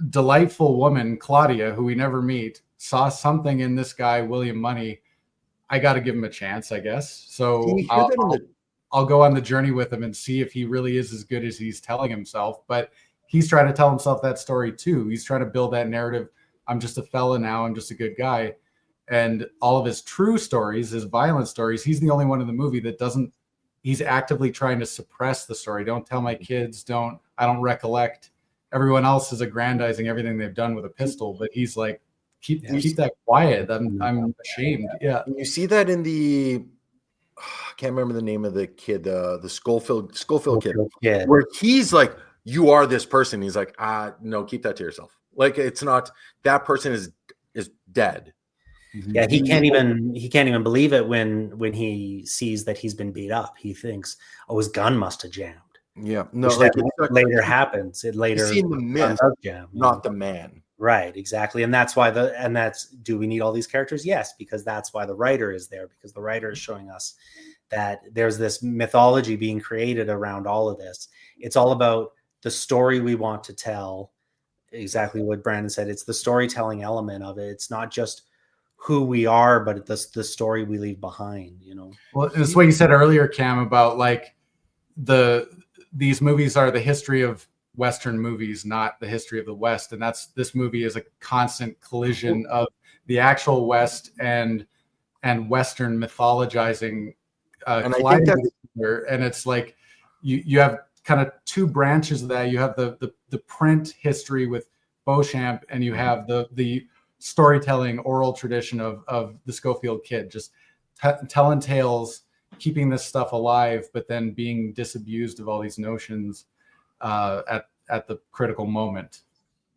delightful woman, Claudia, who we never meet, saw something in this guy, William Munny, I got to give him a chance, I guess. So I'll go on the journey with him and see if he really is as good as he's telling himself. But he's trying to tell himself that story too. He's trying to build that narrative. I'm just a fella now. I'm just a good guy. And all of his true stories, his violent stories, he's the only one in the movie that doesn't, he's actively trying to suppress the story. Don't tell my kids, I don't recollect. Everyone else is aggrandizing everything they've done with a pistol, but he's like, keep that quiet. I'm ashamed. Yeah. You see that in the, I can't remember the name of the kid, the Schofield kid, where he's like, you are this person. He's like, no, keep that to yourself. Like, it's not, that person is dead. Yeah, he can't even believe it when he sees that he's been beat up. He thinks, oh, his gun must have jammed. Yeah, no, like later happens. It later seen the myth, jam, not the man. Right, exactly. And that's why do we need all these characters? Yes, because that's why the writer is there, because the writer is showing us that there's this mythology being created around all of this. It's all about the story we want to tell. Exactly what Brandon said. It's the storytelling element of it. It's not just who we are, but the story we leave behind, you know? Well, it's what you said earlier, Cam, about like these movies are the history of Western movies, not the history of the West. And this movie is a constant collision of the actual West and Western mythologizing. And I think and it's like you have kind of two branches of that. You have the print history with Beauchamp, and you have the storytelling oral tradition of the Schofield kid, just telling tales, keeping this stuff alive, but then being disabused of all these notions at the critical moment.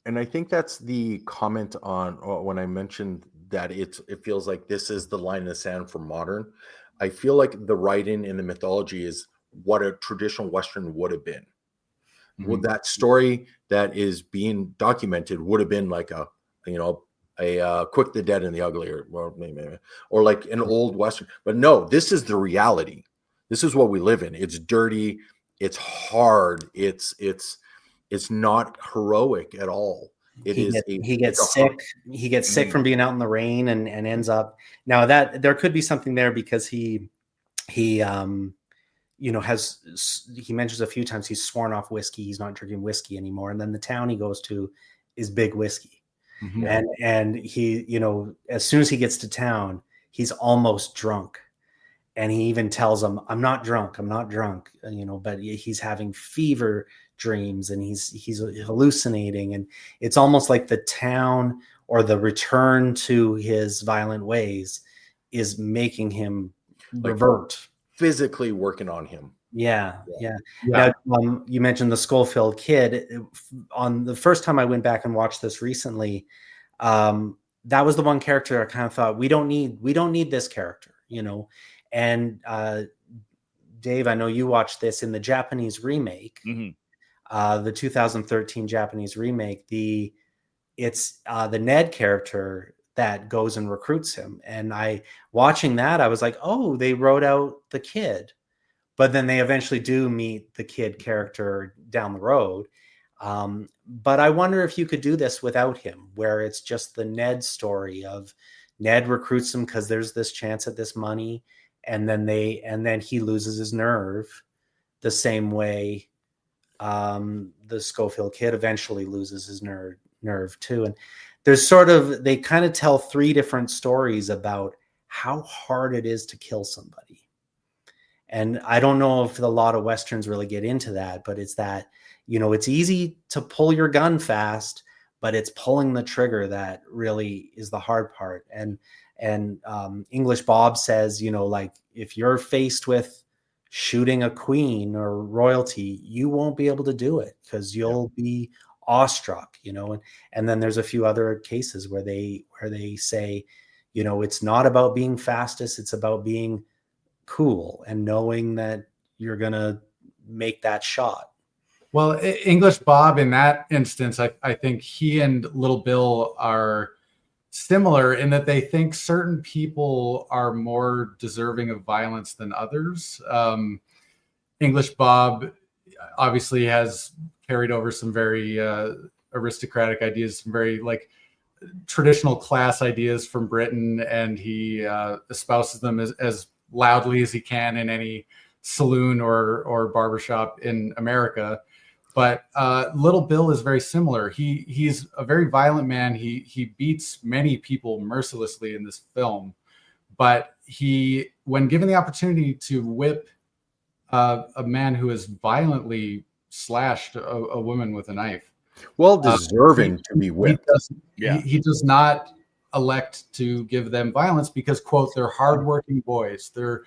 And I think that's the comment on when I mentioned that it feels like this is the line in the sand for modern. I feel like the writing in the mythology is what a traditional Western would have been. Mm-hmm. Well, that story that is being documented would have been like a Quick the Dead and the Ugly, or like an old Western. But no, this is the reality. This is what we live in. It's dirty. It's hard. It's not heroic at all. He gets sick. He gets sick from being out in the rain and ends up. Now that there could be something there because he mentions a few times he's sworn off whiskey. He's not drinking whiskey anymore. And then the town he goes to is big whiskey. Mm-hmm. And he, as soon as he gets to town, he's almost drunk. And he even tells them, I'm not drunk, but he's having fever dreams and he's hallucinating. And it's almost like the town or the return to his violent ways is making him revert. Physically working on him. Yeah. Now, you mentioned the Schofield kid. On the first time I went back and watched this recently, that was the one character I kind of thought we don't need this character, and Dave, I know you watched this in the Japanese remake, the 2013 Japanese remake. It's the Ned character that goes and recruits him. And watching that, I was like, oh, they wrote out the kid. But then they eventually do meet the kid character down the road. But I wonder if you could do this without him, where it's just the Ned story of Ned recruits him because there's this chance at this money, and then he loses his nerve the same way the Schofield kid eventually loses his nerve too. And they kind of tell three different stories about how hard it is to kill somebody. And I don't know if a lot of Westerns really get into that, but it's that, it's easy to pull your gun fast, but it's pulling the trigger that really is the hard part. And English Bob says, like, if you're faced with shooting a queen or royalty, you won't be able to do it because you'll be awestruck, and then there's a few other cases where they say, it's not about being fastest, it's about being cool and knowing that you're gonna make that shot. Well, English Bob, in that instance, I think he and Little Bill are similar in that they think certain people are more deserving of violence than others. English Bob obviously has carried over some very aristocratic ideas, some very traditional class ideas from Britain, and he espouses them as loudly as he can in any saloon or barbershop in America. But Little Bill is very similar. He's a very violent man. He beats many people mercilessly in this film, but when given the opportunity to whip a man who has violently slashed a woman with a knife, well deserving to be whipped, he does not elect to give them violence because, quote, they're hardworking boys. They're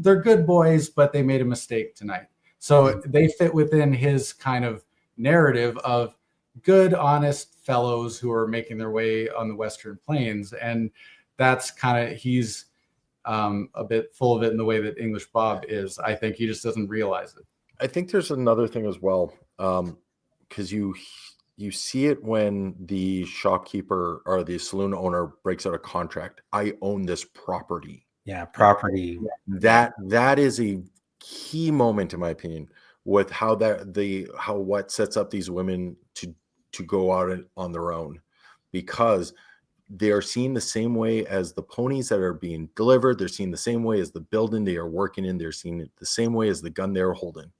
good boys, but they made a mistake tonight. So they fit within his kind of narrative of good, honest fellows who are making their way on the Western Plains. And that's he's a bit full of it in the way that English Bob is. I think he just doesn't realize it. I think there's another thing as well, because you see it when the shopkeeper or the saloon owner breaks out a contract. I own this property. Yeah, property. That is a key moment, in my opinion, with how what sets up these women to go out on their own, because they are seen the same way as the ponies that are being delivered. They're seen the same way as the building they are working in. They're seen the same way as the gun they're holding.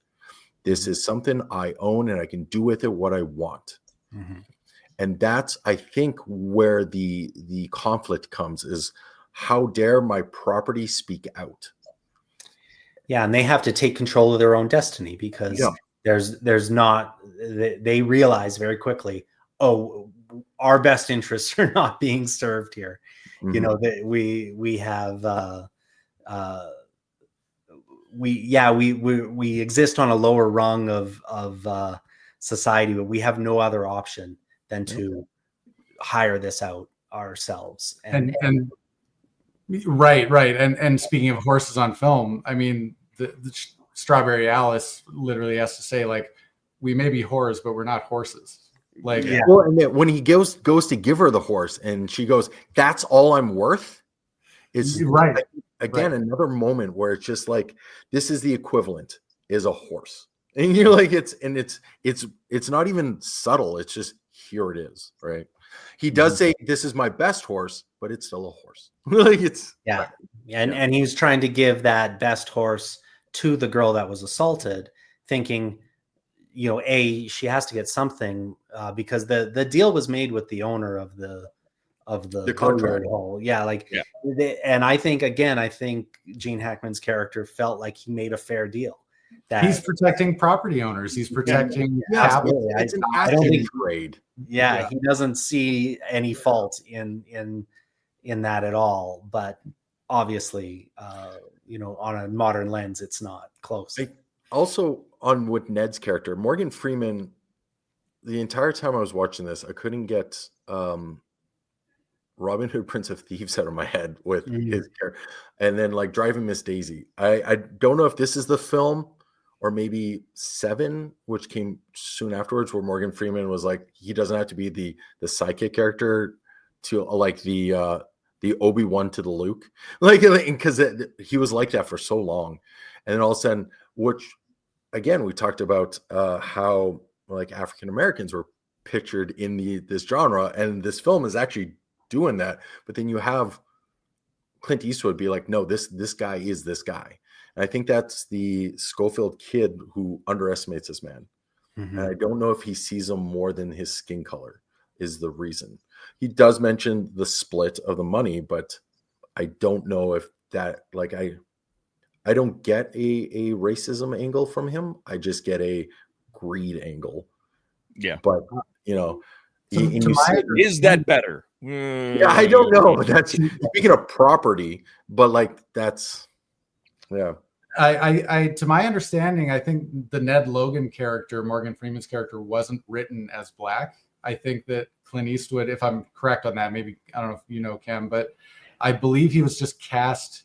This is something I own and I can do with it what I want. Mm-hmm. And that's, I think, where the conflict comes, is how dare my property speak out? Yeah, and they have to take control of their own destiny because there's not. They realize very quickly, our best interests are not being served here. Mm-hmm. We have we exist on a lower rung of society, but we have no other option than to hire this out ourselves. And right. And speaking of horses on film, I mean, the Strawberry Alice literally has to say, we may be whores, but we're not horses. Well, and then when he goes to give her the horse, and she goes, "That's all I'm worth." It's right. Another moment where it's just this is the equivalent is a horse, and you're it's not even subtle. It's just, here it is, right? He does say, "This is my best horse," but it's still a horse. And he's trying to give that best horse to the girl that was assaulted, thinking, she has to get something because the deal was made with the owner of the contract hole. And I think Gene Hackman's character felt like he made a fair deal. That he's protecting property owners. He's protecting capital. It's an asset trade. He doesn't see any fault in that at all. But obviously, on a modern lens, it's not close. Also, with Ned's character, Morgan Freeman, the entire time I was watching this, I couldn't get Robin Hood, Prince of Thieves out of my head with his character, and then like Driving Miss Daisy. I don't know if this is the film or maybe Seven, which came soon afterwards, where Morgan Freeman was like, he doesn't have to be the sidekick character to like the Obi-Wan to the Luke, like because he was like that for so long, and then all of a sudden, which again we talked about how like African Americans were pictured in this genre, and this film is actually doing that. But then you have Clint Eastwood be like, no, this guy is this guy. And I think that's the Schofield kid who underestimates this man. And I don't know if he sees him more than his skin color is the reason. He does mention the split of the money, but I don't know if that, like, I don't get a racism angle from him. I just get a greed angle. Yeah. But, you know, is that better? Yeah, I don't know. That's speaking of property, but like that's, yeah. I to my understanding, I think the Ned Logan character, Morgan Freeman's character, wasn't written as black. I think that Clint Eastwood, if I'm correct on that, maybe I don't know if you know, Cam, but I believe he was just cast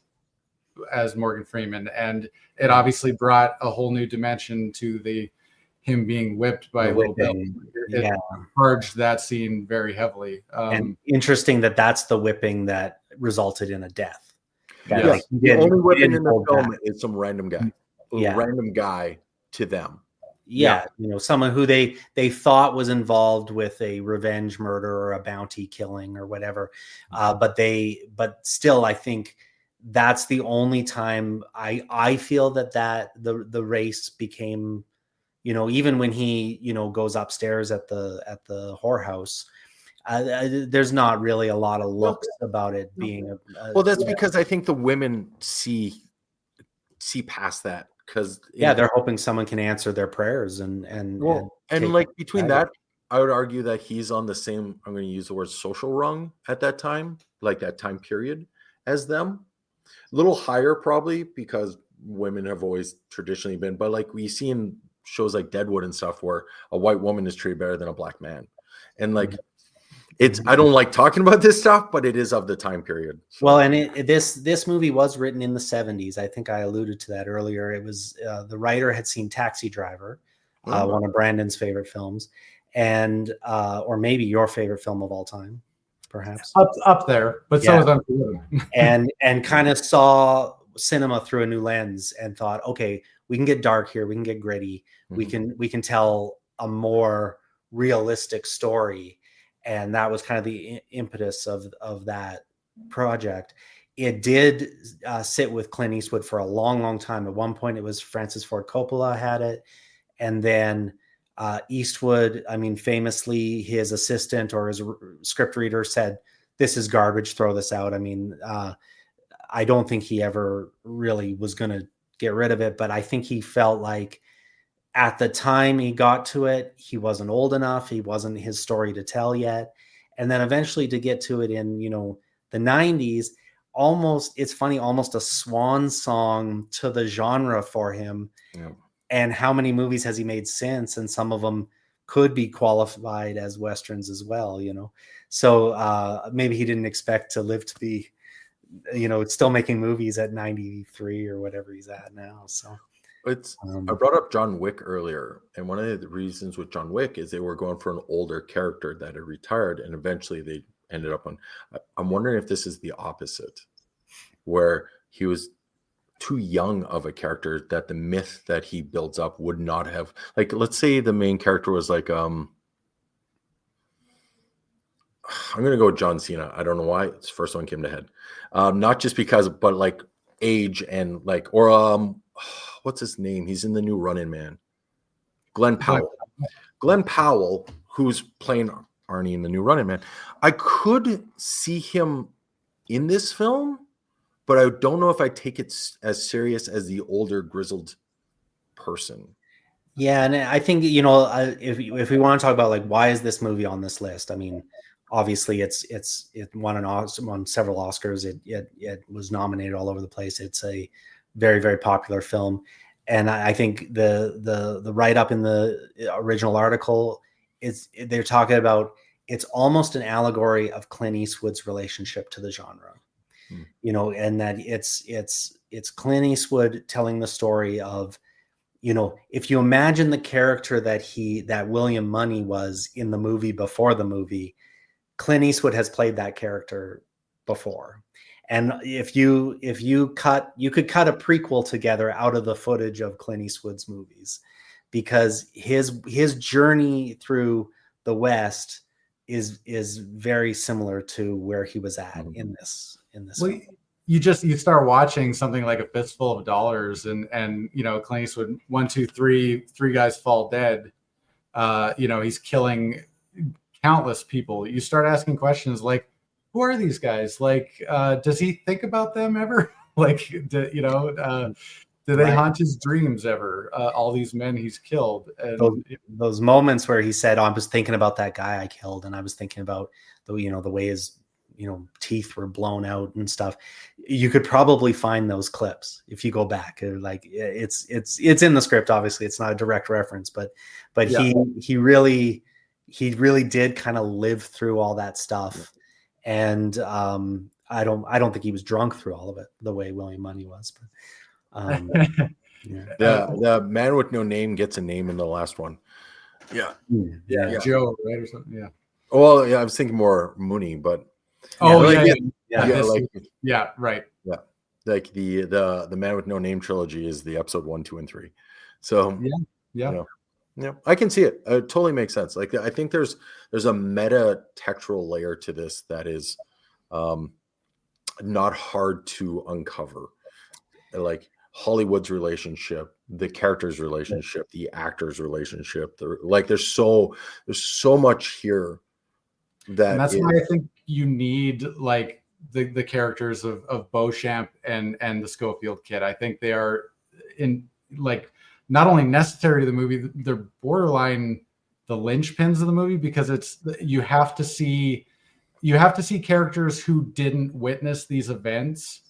as Morgan Freeman, and it obviously brought a whole new dimension to him being whipped by Little Bill. It charged that scene very heavily. And interesting that's the whipping that resulted in a death. Yes. The only whipping in the film is some random guy. Random guy to them. Yeah. You know, someone who they thought was involved with a revenge murder or a bounty killing or whatever. But still, I think that's the only time I feel that the race became, you know, even when he, you know, goes upstairs at the whorehouse, there's not really a lot of looks about it being well, that's because I think the women see past that, because they're hoping someone can answer their prayers and like between that, I would argue that he's on the same, I'm going to use the word social rung at that time, like that time period as them. A little higher probably, because women have always traditionally been, but like we see in shows like Deadwood and stuff where a white woman is treated better than a black man. And like I don't like talking about this stuff, but it is of the time period. So. Well, and this movie was written in the 70s. I think I alluded to that earlier. It was the writer had seen Taxi Driver, one of Brandon's favorite films, and or maybe your favorite film of all time, perhaps. Up there, but so is Unforgiven. and kind of saw cinema through a new lens and thought, okay, we can get dark here, we can get gritty, we can tell a more realistic story. And that was kind of the impetus of that project. It did sit with Clint Eastwood for a long, long time. At one point, it was Francis Ford Coppola had it. And then Eastwood, I mean, famously, his assistant or his script reader said, "This is garbage, throw this out." I mean, I don't think he ever really was going to get rid of it, but I think he felt like at the time he got to it, he wasn't old enough. He wasn't his story to tell yet. And then eventually to get to it in, you know, the 90s, it's funny, almost a swan song to the genre for him. Yeah. And how many movies has he made since? And some of them could be qualified as Westerns as well, you know? So maybe he didn't expect to live to be, you know, still making movies at 93 or whatever he's at now. So I brought up John Wick earlier, and one of the reasons with John Wick is they were going for an older character that had retired, and eventually they ended up on. I'm wondering if this is the opposite, where he was too young of a character that the myth that he builds up would not have. Like, let's say the main character was like, I'm going to go with John Cena. I don't know why. It's the first one came to head. Not just because, but like age and like, or what's his name? He's in the new Running Man. Glenn Powell. Glenn Powell, who's playing Arnie in the new Running Man. I could see him in this film, but I don't know if I take it as serious as the older grizzled person. Yeah, and I think, you know, if we want to talk about like why is this movie on this list? I mean, obviously it won several Oscars. It was nominated all over the place. It's a very, very popular film. And I think the write-up in the original article they're talking about it's almost an allegory of Clint Eastwood's relationship to the genre. You know, and that it's Clint Eastwood telling the story of, you know, if you imagine the character that William Munny was in the movie before the movie, Clint Eastwood has played that character before. And if you could cut a prequel together out of the footage of Clint Eastwood's movies, because his journey through the West is very similar to where he was at in this well, film. You start watching something like A Fistful of Dollars, and you know, Clint Eastwood, 1, 2, 3, 3 guys fall dead. You know, he's killing countless people. You start asking questions like, who are these guys? Like, does he think about them ever? Like, do they haunt his dreams ever? All these men he's killed. And those moments where he said, "Oh, I was thinking about that guy I killed, and I was thinking about the way his teeth were blown out and stuff." You could probably find those clips if you go back. Like, it's in the script. Obviously, it's not a direct reference, but yeah. he really did kind of live through all that stuff, and I don't think he was drunk through all of it the way William Munny was. But, the man with no name gets a name in the last one. Yeah. Joe, right, or something. Yeah. Well, yeah, I was thinking more Munny, but right. Yeah, like the Man with No Name trilogy is the episode 1, 2, and 3. So yeah, I can see it. It totally makes sense. Like, I think there's a meta textual layer to this that is not hard to uncover. Like Hollywood's relationship, the character's relationship, the actor's relationship. There's so much here. And that's why I think you need like the characters of Beauchamp and the Schofield kid. I think they are not only necessary to the movie, they're borderline the linchpins of the movie, because you have to see characters who didn't witness these events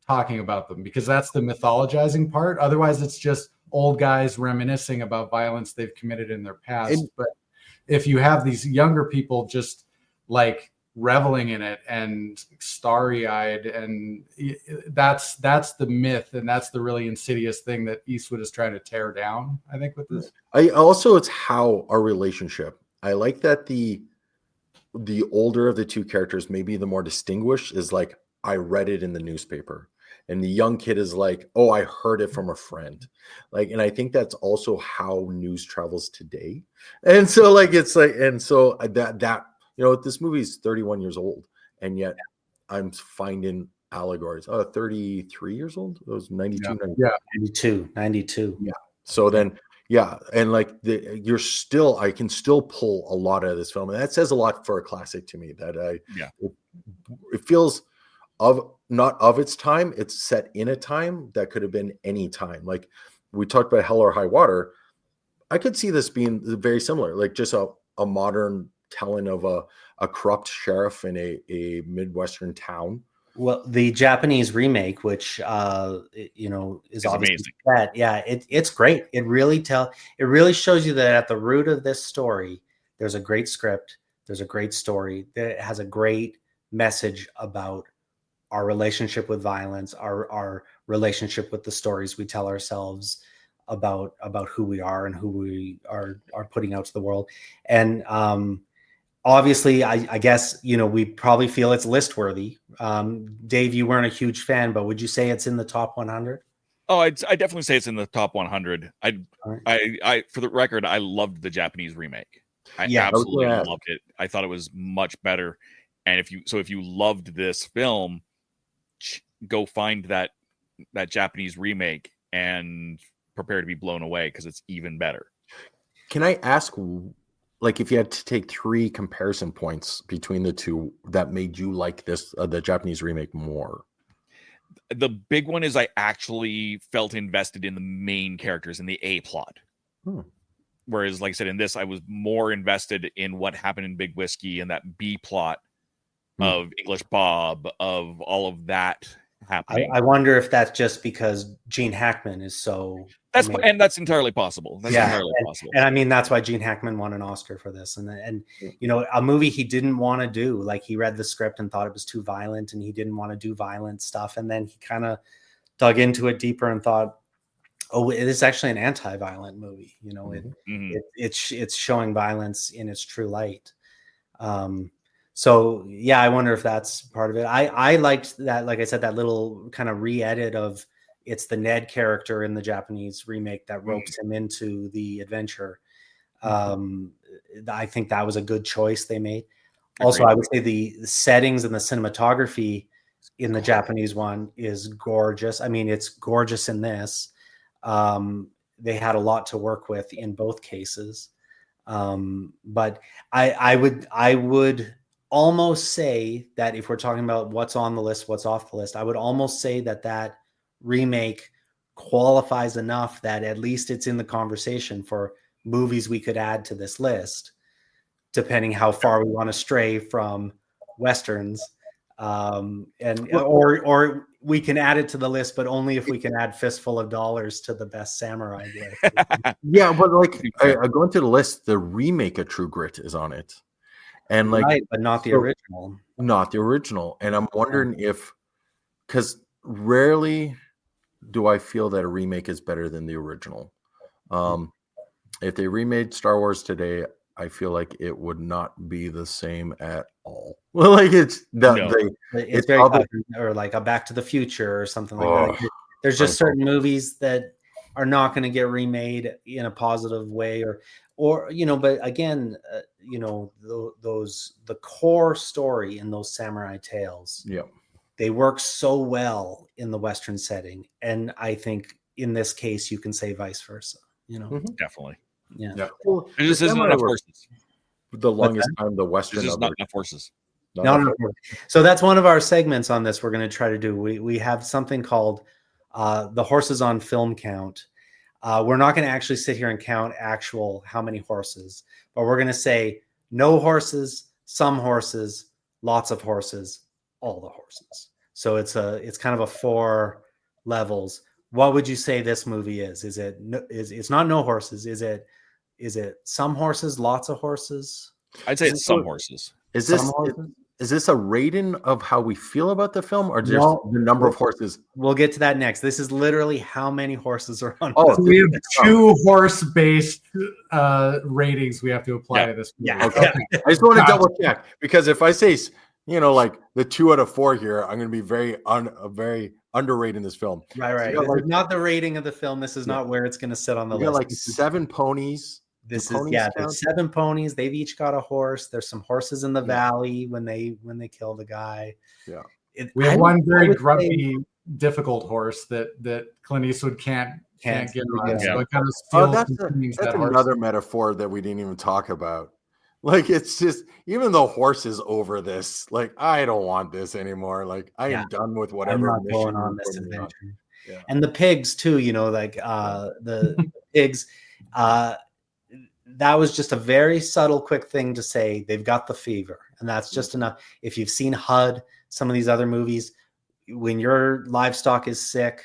talking about them, because that's the mythologizing part. Otherwise, it's just old guys reminiscing about violence they've committed in their past. But if you have these younger people just like reveling in it and starry-eyed, and that's the myth, and that's the really insidious thing that Eastwood is trying to tear down, I think, with this. It's how our relationship, I like that the older of the two characters, maybe the more distinguished, is like, I read it in the newspaper, and the young kid is like, oh, I heard it from a friend. Like, and I think that's also how news travels today. And so that this movie is 31 years old, and yet I'm finding allegories. 33 years old. It was 92. Yeah, 92. Yeah. So then, and like I can still pull a lot out of this film, and that says a lot for a classic to me. That it feels not of its time. It's set in a time that could have been any time. Like we talked about Hell or High Water. I could see this being very similar, like just a modern telling of a corrupt sheriff in a Midwestern town. Well, the Japanese remake, which is obviously amazing. It's great. It really shows you that at the root of this story, there's a great script, there's a great story that has a great message about our relationship with violence, our relationship with the stories we tell ourselves about who we are and who we are putting out to the world. And obviously, I guess, we probably feel it's list worthy. Dave, you weren't a huge fan, but would you say it's in the top 100? Oh, I definitely say it's in the top 100. I for the record, I loved the Japanese remake. I absolutely loved it. I thought it was much better. And if you loved this film, go find that Japanese remake and prepare to be blown away, because it's even better. Can I ask, like, if you had to take 3 comparison points between the two that made you like this, the Japanese remake more? The big one is I actually felt invested in the main characters in the A plot. Whereas, like I said, in this, I was more invested in what happened in Big Whiskey and that B plot of English Bob, of all of that happening. I wonder if that's just because Gene Hackman is so That's entirely possible. That's entirely possible. And I mean, that's why Gene Hackman won an Oscar for this. And a movie he didn't want to do. Like, he read the script and thought it was too violent, and he didn't want to do violent stuff. And then he kind of dug into it deeper and thought, oh, it is actually an anti-violent movie. It's showing violence in its true light. So yeah, I wonder if that's part of it. I liked that, like I said, that little kind of re-edit of, it's the Ned character in the Japanese remake that ropes him into the adventure. I think that was a good choice they made. Also, I would say the settings and the cinematography in the Japanese one is gorgeous. I mean, it's gorgeous in this. They had a lot to work with in both cases. But I would almost say that if we're talking about what's on the list, what's off the list, I would almost say that remake qualifies enough that at least it's in the conversation for movies we could add to this list, depending how far we want to stray from Westerns. Or we can add it to the list, but only if we can add Fistful of Dollars to the best samurai list. Yeah, but like going to the list, the remake of True Grit is on it, and like, right, but not the original. Not the original. And I'm wondering because rarely do I feel that a remake is better than the original. If they remade Star Wars today, I feel like it would not be the same at all. Well, like it's very tough, or like a Back to the Future or something like that. There's just certain movies that are not going to get remade in a positive way, or but again, the core story in those samurai tales, they work so well in the Western setting, and I think in this case you can say vice versa. Definitely. Yeah. Well, there just isn't enough horses. The longest time, the Western, there's just not enough horses. No. So that's one of our segments on this. We're going to try to do. We have something called the horses on film count. We're not going to actually sit here and count how many horses, but we're going to say no horses, some horses, lots of horses, all the horses. So it's kind of a 4 levels. What would you say this movie is? It's not no horses? Is it some horses, lots of horses? I'd say it's some horses. Is this a rating of how we feel about the film, or just the number of horses? We'll get to that next. This is literally how many horses are on. So we have 2 horse-based ratings we have to apply to this movie. Yeah. Okay. I just want to double check, because if I say like the 2 out of 4 here, I'm going to be very underrating this film. Right. So this is not the rating of the film. This is not where it's going to sit on the list. Got like 7 ponies. There's 7 ponies. They've each got a horse. There's some horses in the valley when they kill the guy. Yeah. We have one very grumpy, difficult horse that Clint Eastwood can't get on. So it kind of that's another metaphor that we didn't even talk about. Like, it's just, even the horse is over this. Like, I don't want this anymore. Like, I am done with whatever I'm not going on this adventure. Yeah. And the pigs too, the pigs, that was just a very subtle, quick thing to say. They've got the fever, and that's just enough. If you've seen HUD, some of these other movies, when your livestock is sick,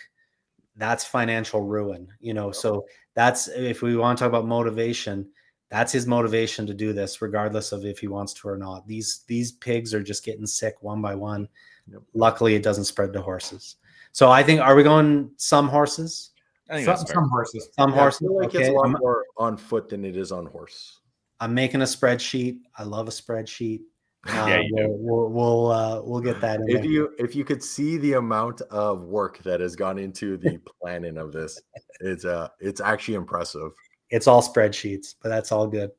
that's financial ruin, So that's, if we want to talk about motivation, that's his motivation to do this, regardless of if he wants to or not. These pigs are just getting sick one by one. Yep. Luckily, it doesn't spread to horses. So I think, are we going some horses? I think some horses. Some horses. I feel like it's a lot more on foot than it is on horse. I'm making a spreadsheet. I love a spreadsheet. We'll get that in there. If you could see the amount of work that has gone into the planning of this, it's actually impressive. It's all spreadsheets, but that's all good.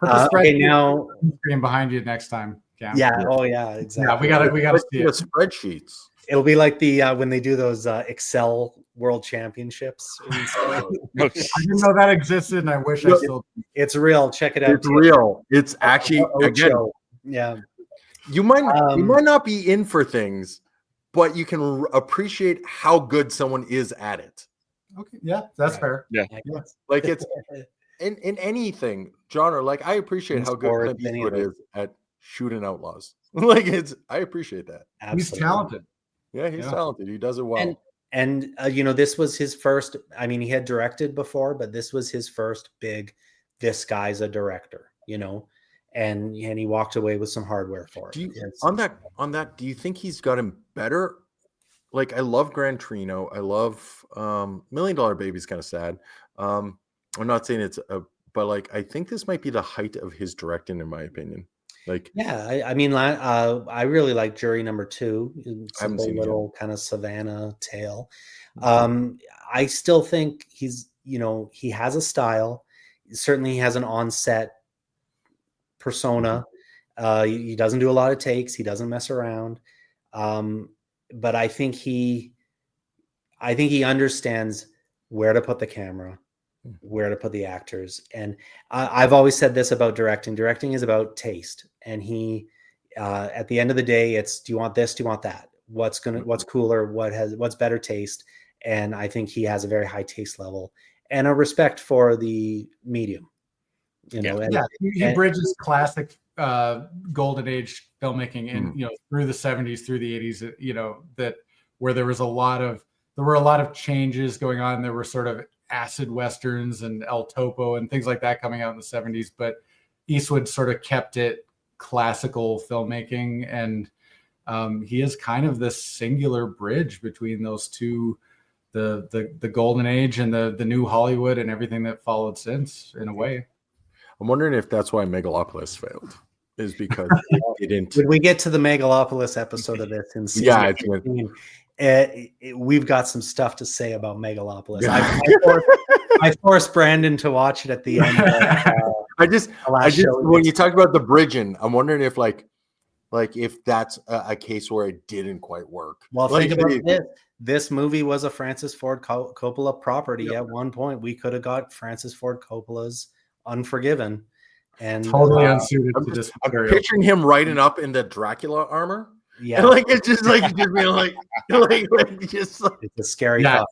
Okay, now screen behind you next time. Cam. Yeah. Oh yeah. Exactly. Yeah, we gotta see it. Spreadsheets. It'll be like the when they do those Excel World Championships. I didn't know that existed, and I wish I still. It's real. Check it out. It's real. It's actually again. Yeah. You might not be in for things, but you can appreciate how good someone is at it. Okay. Yeah, that's fair. Yeah. Like, it's in anything genre. Like, I appreciate how good Clint Eastwood is at shooting outlaws. Like, I appreciate that. Absolutely. He's talented. Yeah, he's talented. He does it well. And this was his first. I mean, he had directed before, but this was his first big. This guy's a director, and he walked away with some hardware for it. Do you, on that, do you think he's gotten better? Like, I love Gran Torino. I love $1 Million Baby's kind of sad. I'm not saying but like, I think this might be the height of his directing, in my opinion. Like, yeah, I mean, I really like Jury Number 2. haven't seen it Little kind of Savannah tale. I still think he's, he has a style. Certainly, he has an on-set persona. He doesn't do a lot of takes. He doesn't mess around. But I think he understands where to put the camera, where to put the actors. And I've always said this about directing. Directing is about taste. And he, at the end of the day, it's, do you want this? Do you want that? What's cooler? What's better taste? And I think he has a very high taste level and a respect for the medium. He bridges classic golden age filmmaking and through the 70s, through the 80s, that where there were a lot of changes going on. There were sort of acid westerns and El Topo and things like that coming out in the 70s, but Eastwood sort of kept it classical filmmaking, and he is kind of this singular bridge between those two, the golden age and the new Hollywood and everything that followed since, in a way. I'm wondering if that's why Megalopolis failed, is because it didn't. When we get to the Megalopolis episode of this in season 18, we've got some stuff to say about Megalopolis. I forced Brandon to watch it at the end. I just when you talk about the bridging, I'm wondering if if that's a case where it didn't quite work. Well, think about this. This movie was a Francis Ford Coppola property. Yep. At one point, we could have got Francis Ford Coppola's Unforgiven, and totally unsuited to this. I'm picturing him riding up in the Dracula armor. Yeah, and it's just being it's a scary thought.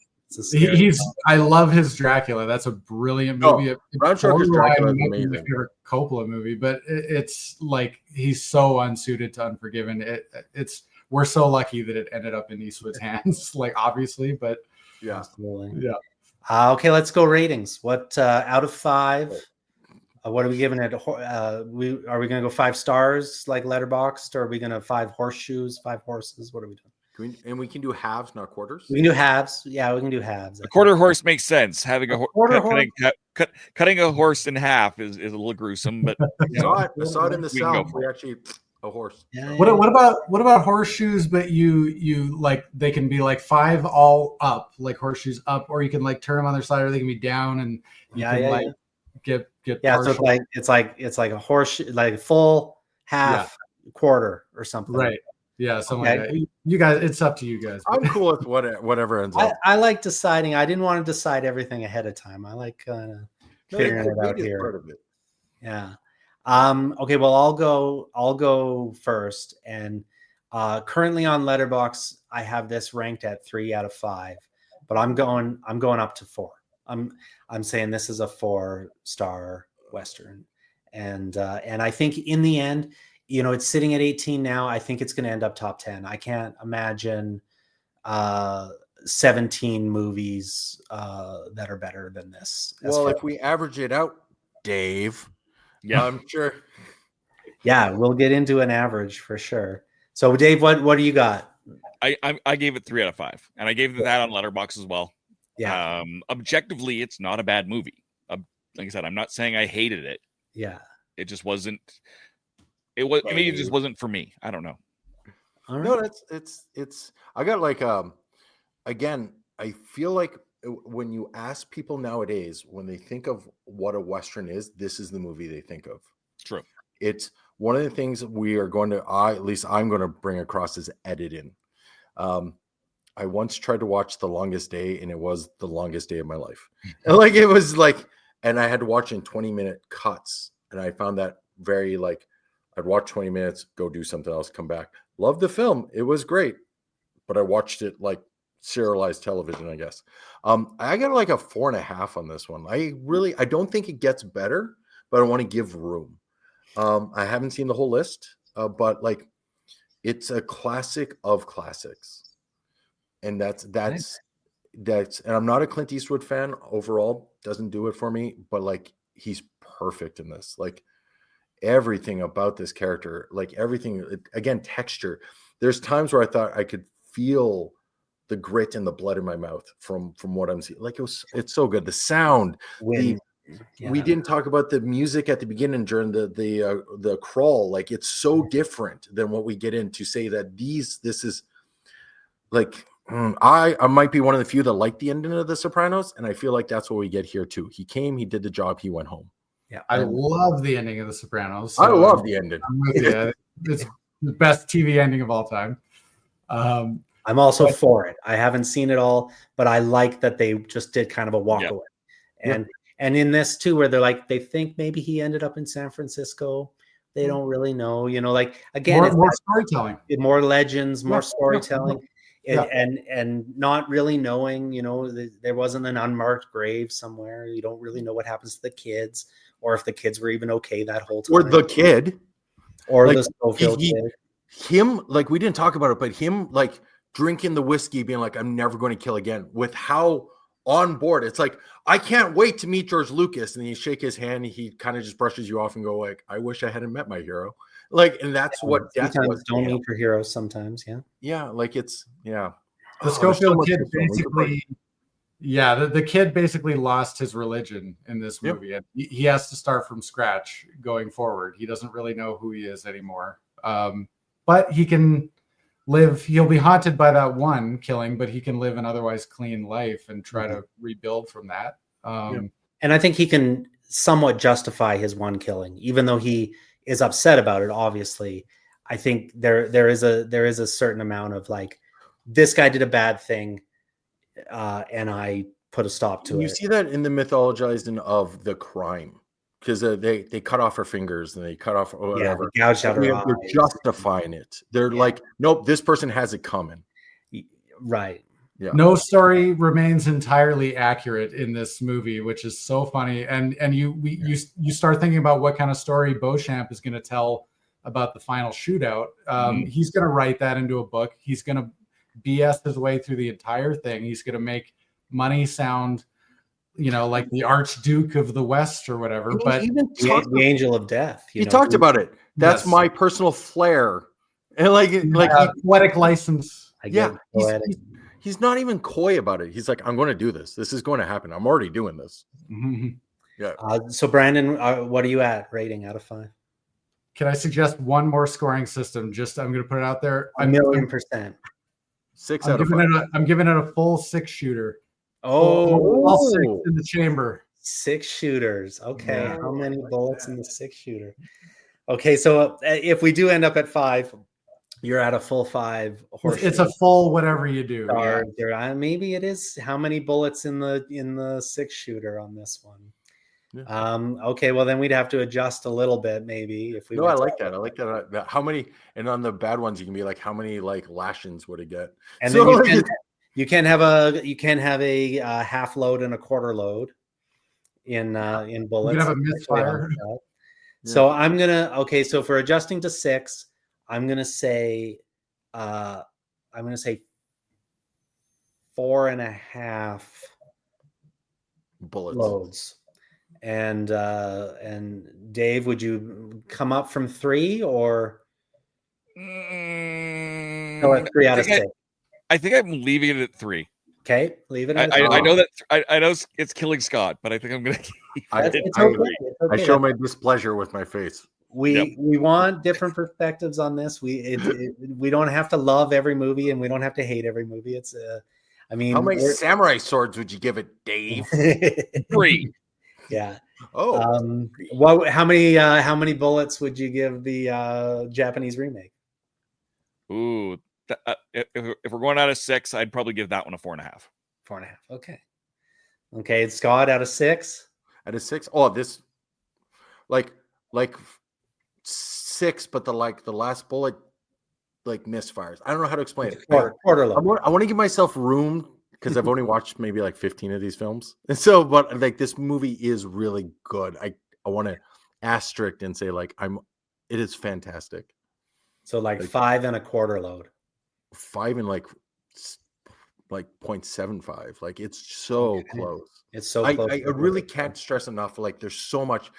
I love his Dracula. That's a brilliant movie. Bram Stoker's Dracula is amazing. My favorite Coppola movie, but it's like he's so unsuited to Unforgiven. We're so lucky that it ended up in Eastwood's hands, obviously, but yeah, absolutely. Yeah. Okay, let's go ratings. What out of 5? What are we giving it? Are we going to go 5 stars like Letterboxd, or are we going to 5 horseshoes, 5 horses? What are we doing? We can do halves, not quarters. We can do halves. Yeah, we can do halves. A quarter horse makes sense. Having cutting a horse in half is a little gruesome, but we saw it in the South. We actually a horse. Yeah. What about horseshoes? But you they can be 5 all up, like horseshoes up, or you can turn them on their side, or they can be down, and get partial. So it's like a horseshoe, like full, half, quarter, or something. Right. Yeah, something like that. You guys, it's up to you guys. I'm cool with whatever ends up. I like deciding. I didn't want to decide everything ahead of time. I like figuring it out here. Part of it. Yeah. Okay. Well, I'll go first. And currently on Letterboxd, I have this ranked at 3 out of 5, but I'm going up to 4. I'm saying this is a 4-star Western, and I think in the end, it's sitting at 18 now. I think it's going to end up top 10. I can't imagine 17 movies that are better than this. Well, if we average it out, Dave, I'm sure. Yeah, we'll get into an average for sure. So, Dave, what do you got? I gave it 3 out of 5, and I gave that on Letterboxd as well. Yeah. Objectively, it's not a bad movie. Like I said, I'm not saying I hated it. Yeah. It just wasn't. Maybe it just wasn't for me. I don't know. All right. No, it's. I got again. I feel like when you ask people nowadays, when they think of what a Western is, this is the movie they think of. True. It's one of the things we are going to. At least I'm going to bring across is editing. I once tried to watch The Longest Day, and it was the longest day of my life. It was and I had to watch in 20-minute cuts, and I found that very I'd watch 20 minutes, go do something else, come back. Loved the film. It was great. But I watched it serialized television, I guess. I got a 4.5 on this one. I don't think it gets better, but I want to give room. I haven't seen the whole list, but it's a classic of classics. And that's and I'm not a Clint Eastwood fan overall, doesn't do it for me, but like he's perfect in this. Like everything about this character, like everything, again, texture. There's times where I thought I could feel the grit and the blood in my mouth from what I'm seeing. Like it's so good. The sound, we didn't talk about the music at the beginning during the crawl. Like it's so different than what we get in to say that this is like, I might be one of the few that like the ending of The Sopranos, and I feel like that's what we get here too. He came, he did the job, he went home. Yeah, I love the ending of The Sopranos. So I love the ending. I'm with you. It's the best TV ending of all time. I'm also for it. I haven't seen it all, but I like that they just did kind of a walk away. And in this too, where they're like, they think maybe he ended up in San Francisco. They don't really know, like again, more storytelling, more legends, more storytelling. And not really knowing, there wasn't an unmarked grave somewhere. You don't really know what happens to the kids, or if the kids were even okay that whole time. Or the kid. Or like, the Schofield kid. Him, like, we didn't talk about it, but him, like, drinking the whiskey, being like, I'm never going to kill again, with how on board. It's like, I can't wait to meet George Lucas. And you shake his hand, he kind of just brushes you off and go like, I wish I hadn't met my hero. Like, and that's what death was. Don't meet your heroes sometimes. Yeah. Like it's, The Schofield kid basically, the kid basically lost his religion in this movie. And he has to start from scratch going forward. He doesn't really know who he is anymore. But he can live, he'll be haunted by that one killing, but he can live an otherwise clean life and try to rebuild from that. And I think he can somewhat justify his one killing, even though he is upset about it. Obviously, I think there is a certain amount of like, this guy did a bad thing, and I put a stop to it. You see that in the mythologizing of the crime, because they cut off her fingers and they cut off whatever. They gouged out her eyes. They're justifying it. They're like, nope, this person has it coming. Right. Yeah. No story remains entirely accurate in this movie, which is so funny. And you start thinking about what kind of story Beauchamp is going to tell about the final shootout. He's going to write that into a book. He's going to BS his way through the entire thing. He's going to make Munny sound, like the Archduke of the West or whatever. But the Angel of Death. He talked about it. That's my personal flair, and poetic license. He's not even coy about it. He's like, I'm going to do this. This is going to happen. I'm already doing this. Mm-hmm. Yeah. So Brandon, what are you at rating out of 5? Can I suggest one more scoring system? I'm going to put it out there. 1,000,000%. 6 out of 5. I'm giving it a full 6 shooter. All 6 in the chamber. 6 shooters. Okay. Yeah. How many bullets in the 6 shooter? Okay. So if we do end up at 5, you're at a full 5 horse. It's a full whatever you do. Maybe it is. How many bullets in the 6 shooter on this one? Yeah. Okay, well then we'd have to adjust a little bit, maybe. If we. No, I like that. I like that. How many? And on the bad ones, you can be like, how many like lashings would it get? And so, then you can have a half load and a quarter load in bullets. You can have a misfire. So I'm gonna So for adjusting to 6. I'm gonna say 4.5 bullets loads. And Dave, would you come up from 3 or 3 out of 6? I think I'm leaving it at 3. Okay, leave it. I know that I know it's killing Scott, but I think I'm gonna keep it. I show my displeasure with my face. We want different perspectives on this. We don't have to love every movie, and we don't have to hate every movie. It's how many samurai swords would you give it, Dave? 3. Yeah. Oh. How many bullets would you give the Japanese remake? Ooh, if we're going out of 6, I'd probably give that one a 4.5. 4.5. Okay. Scott, out of 6. Out of 6. Oh, this like 6, but the last bullet misfires. I don't know how to explain it. Quarter load. I want to give myself room because I've only watched maybe 15 of these films, and so but this movie is really good. I want to asterisk and say it is fantastic. So 5 and a quarter load. 5 and like 0.75. Like it's so close. It's so I close. I really can't stress enough. Like there's so much.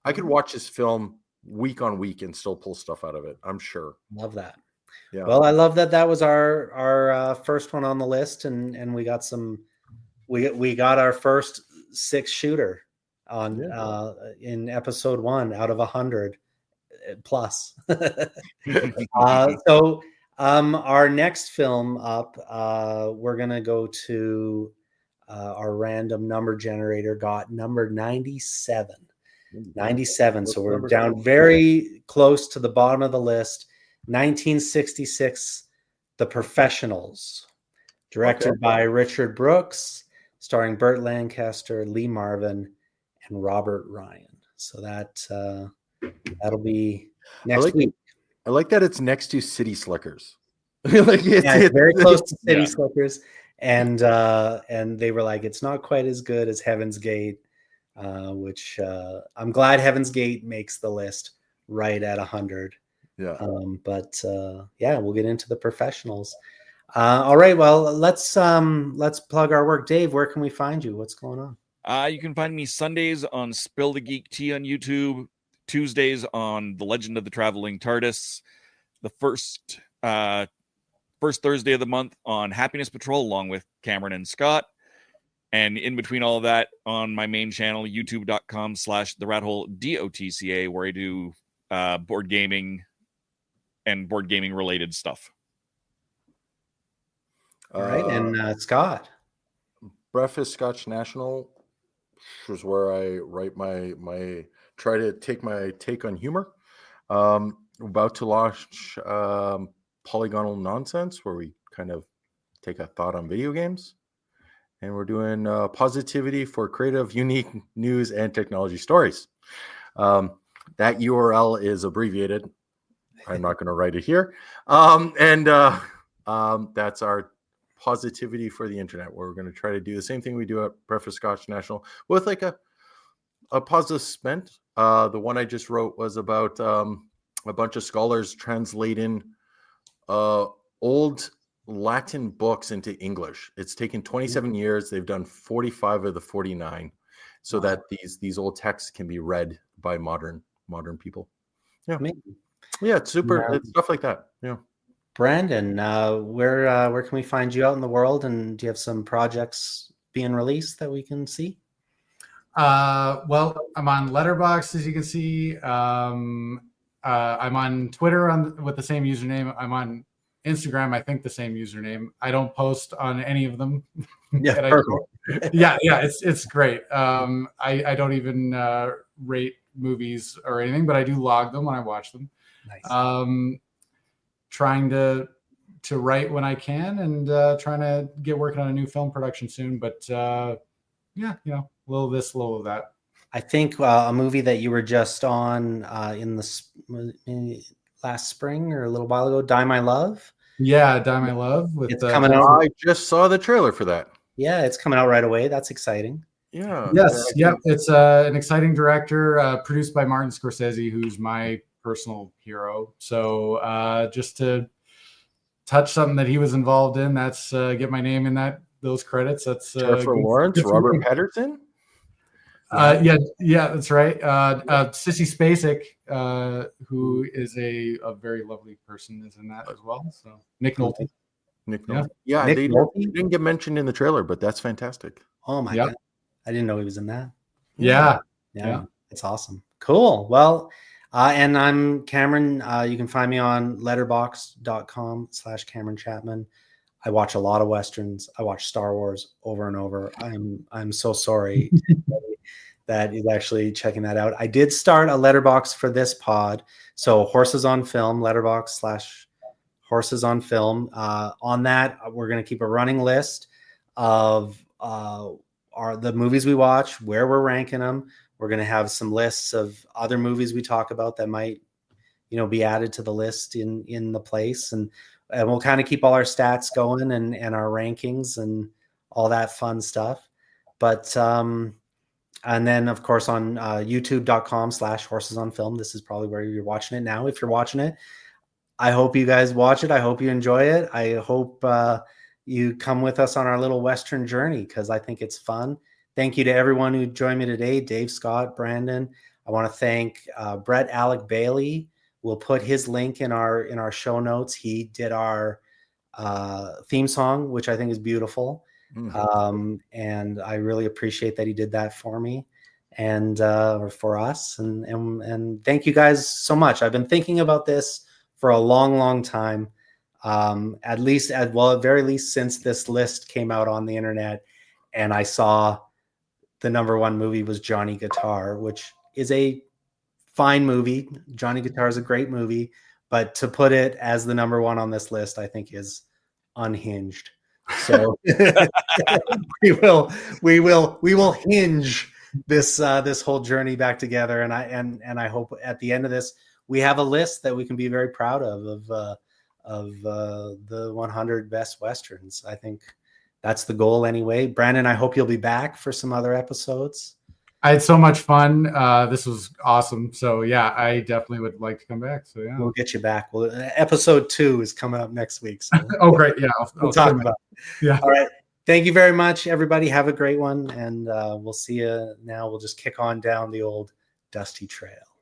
I could watch this film week on week and still pull stuff out of it. I'm sure. Love that. Yeah. Well, I love that that was our first one on the list, and we got some. We got our first 6-shooter on in episode 1 out of 100 plus. So our next film up, we're gonna go to our random number generator. Got number 97. 97. So we're down very close to the bottom of the list. 1966, The Professionals, directed by Richard Brooks, starring Burt Lancaster, Lee Marvin, and Robert Ryan. So that'll be next week. I like that it's next to City Slickers. It's very close to City Slickers, and they were like, it's not quite as good as Heaven's Gate, which I'm glad Heaven's Gate makes the list right at 100. Yeah. But we'll get into The Professionals. All right. Well, let's plug our work. Dave, where can we find you? What's going on? You can find me Sundays on Spill the Geek Tea on YouTube, Tuesdays on The Legend of the Traveling TARDIS, the first Thursday of the month on Happiness Patrol, along with Cameron and Scott. And in between all of that, on my main channel, youtube.com/TheRatHole, where I do board gaming and board gaming related stuff. All right. And Scott. Breakfast Scotch National is where I write my try to take my take on humor. About to launch Polygonal Nonsense, where we kind of take a thought on video games. And we're doing positivity for creative, unique news and technology stories. That URL is abbreviated. I'm not going to write it here. That's our positivity for the internet, where we're going to try to do the same thing we do at Breakfast Scotch National with like a positive spin. The one I just wrote was about a bunch of scholars translating old Latin books into English. It's taken 27 years. They've done 45 of the 49 so that these old texts can be read by modern people. Yeah. Amazing. Yeah, it's super. It's stuff like that. Yeah. Brandon, where can we find you out in the world, and do you have some projects being released that we can see? Well, I'm on Letterboxd, as you can see. I'm on Twitter with the same username. I'm on Instagram, I think the same username. I don't post on any of them. Yeah, it's great. I don't even rate movies or anything, but I do log them when I watch them. Nice. Trying to write when I can, and trying to get working on a new film production soon. But little of this, little of that. I think a movie that you were just on in last spring or a little while ago, Die My Love. Yeah, Die My Love. It's coming out. I just saw the trailer for that. Yeah, it's coming out right away. That's exciting. Yeah. Yes. Yep. It's an exciting director, produced by Martin Scorsese, who's my personal hero. So just to touch something that he was involved in, that's get my name in those credits. That's Jennifer Lawrence, Robert Pattinson. Yeah, that's right. Sissy Spacek, who is a very lovely person, is in that as well. So Nick Nolte. Nick Nolte. Yeah, they didn't get mentioned in the trailer, but that's fantastic. Oh my God. I didn't know he was in that. Yeah. It's awesome. Cool. Well, and I'm Cameron. You can find me on letterboxd.com/Cameron Chapman. I watch a lot of Westerns. I watch Star Wars over and over. I'm so sorry that is actually checking that out. I did start a letterbox for this pod. So Horses on Film, letterbox/Horses on Film. On that, we're going to keep a running list of the movies we watch, where we're ranking them. We're going to have some lists of other movies we talk about that might, be added to the list in the place. And we'll kind of keep all our stats going and our rankings and all that fun stuff. But, and then of course on youtube.com/Horses on Film, this is probably where you're watching it now. If you're watching it, I hope you guys watch it. I hope you enjoy it. I hope you come with us on our little Western journey, because I think it's fun. Thank you to everyone who joined me today. Dave, Scott, Brandon. I want to thank Brett Alec Bailey. We'll put his link in our show notes. He did our theme song, which I think is beautiful. And I really appreciate that he did that for me and for us. And thank you guys so much. I've been thinking about this for a long, long time. At very least since this list came out on the internet, and I saw the #1 movie was Johnny Guitar, which is a fine movie. Johnny Guitar is a great movie, but to put it as the #1 on this list, I think is unhinged. So we will hinge this whole journey back together. And I hope at the end of this, we have a list that we can be very proud of the 100 best Westerns. I think that's the goal anyway. Brandon, I hope you'll be back for some other episodes. I had so much fun. This was awesome. So yeah, I definitely would like to come back. So yeah, we'll get you back. Well, episode 2 is coming up next week. So oh, great. Yeah. We'll talk about it. Yeah. All right. Thank you very much, everybody. Have a great one. And we'll see you now. We'll just kick on down the old dusty trail.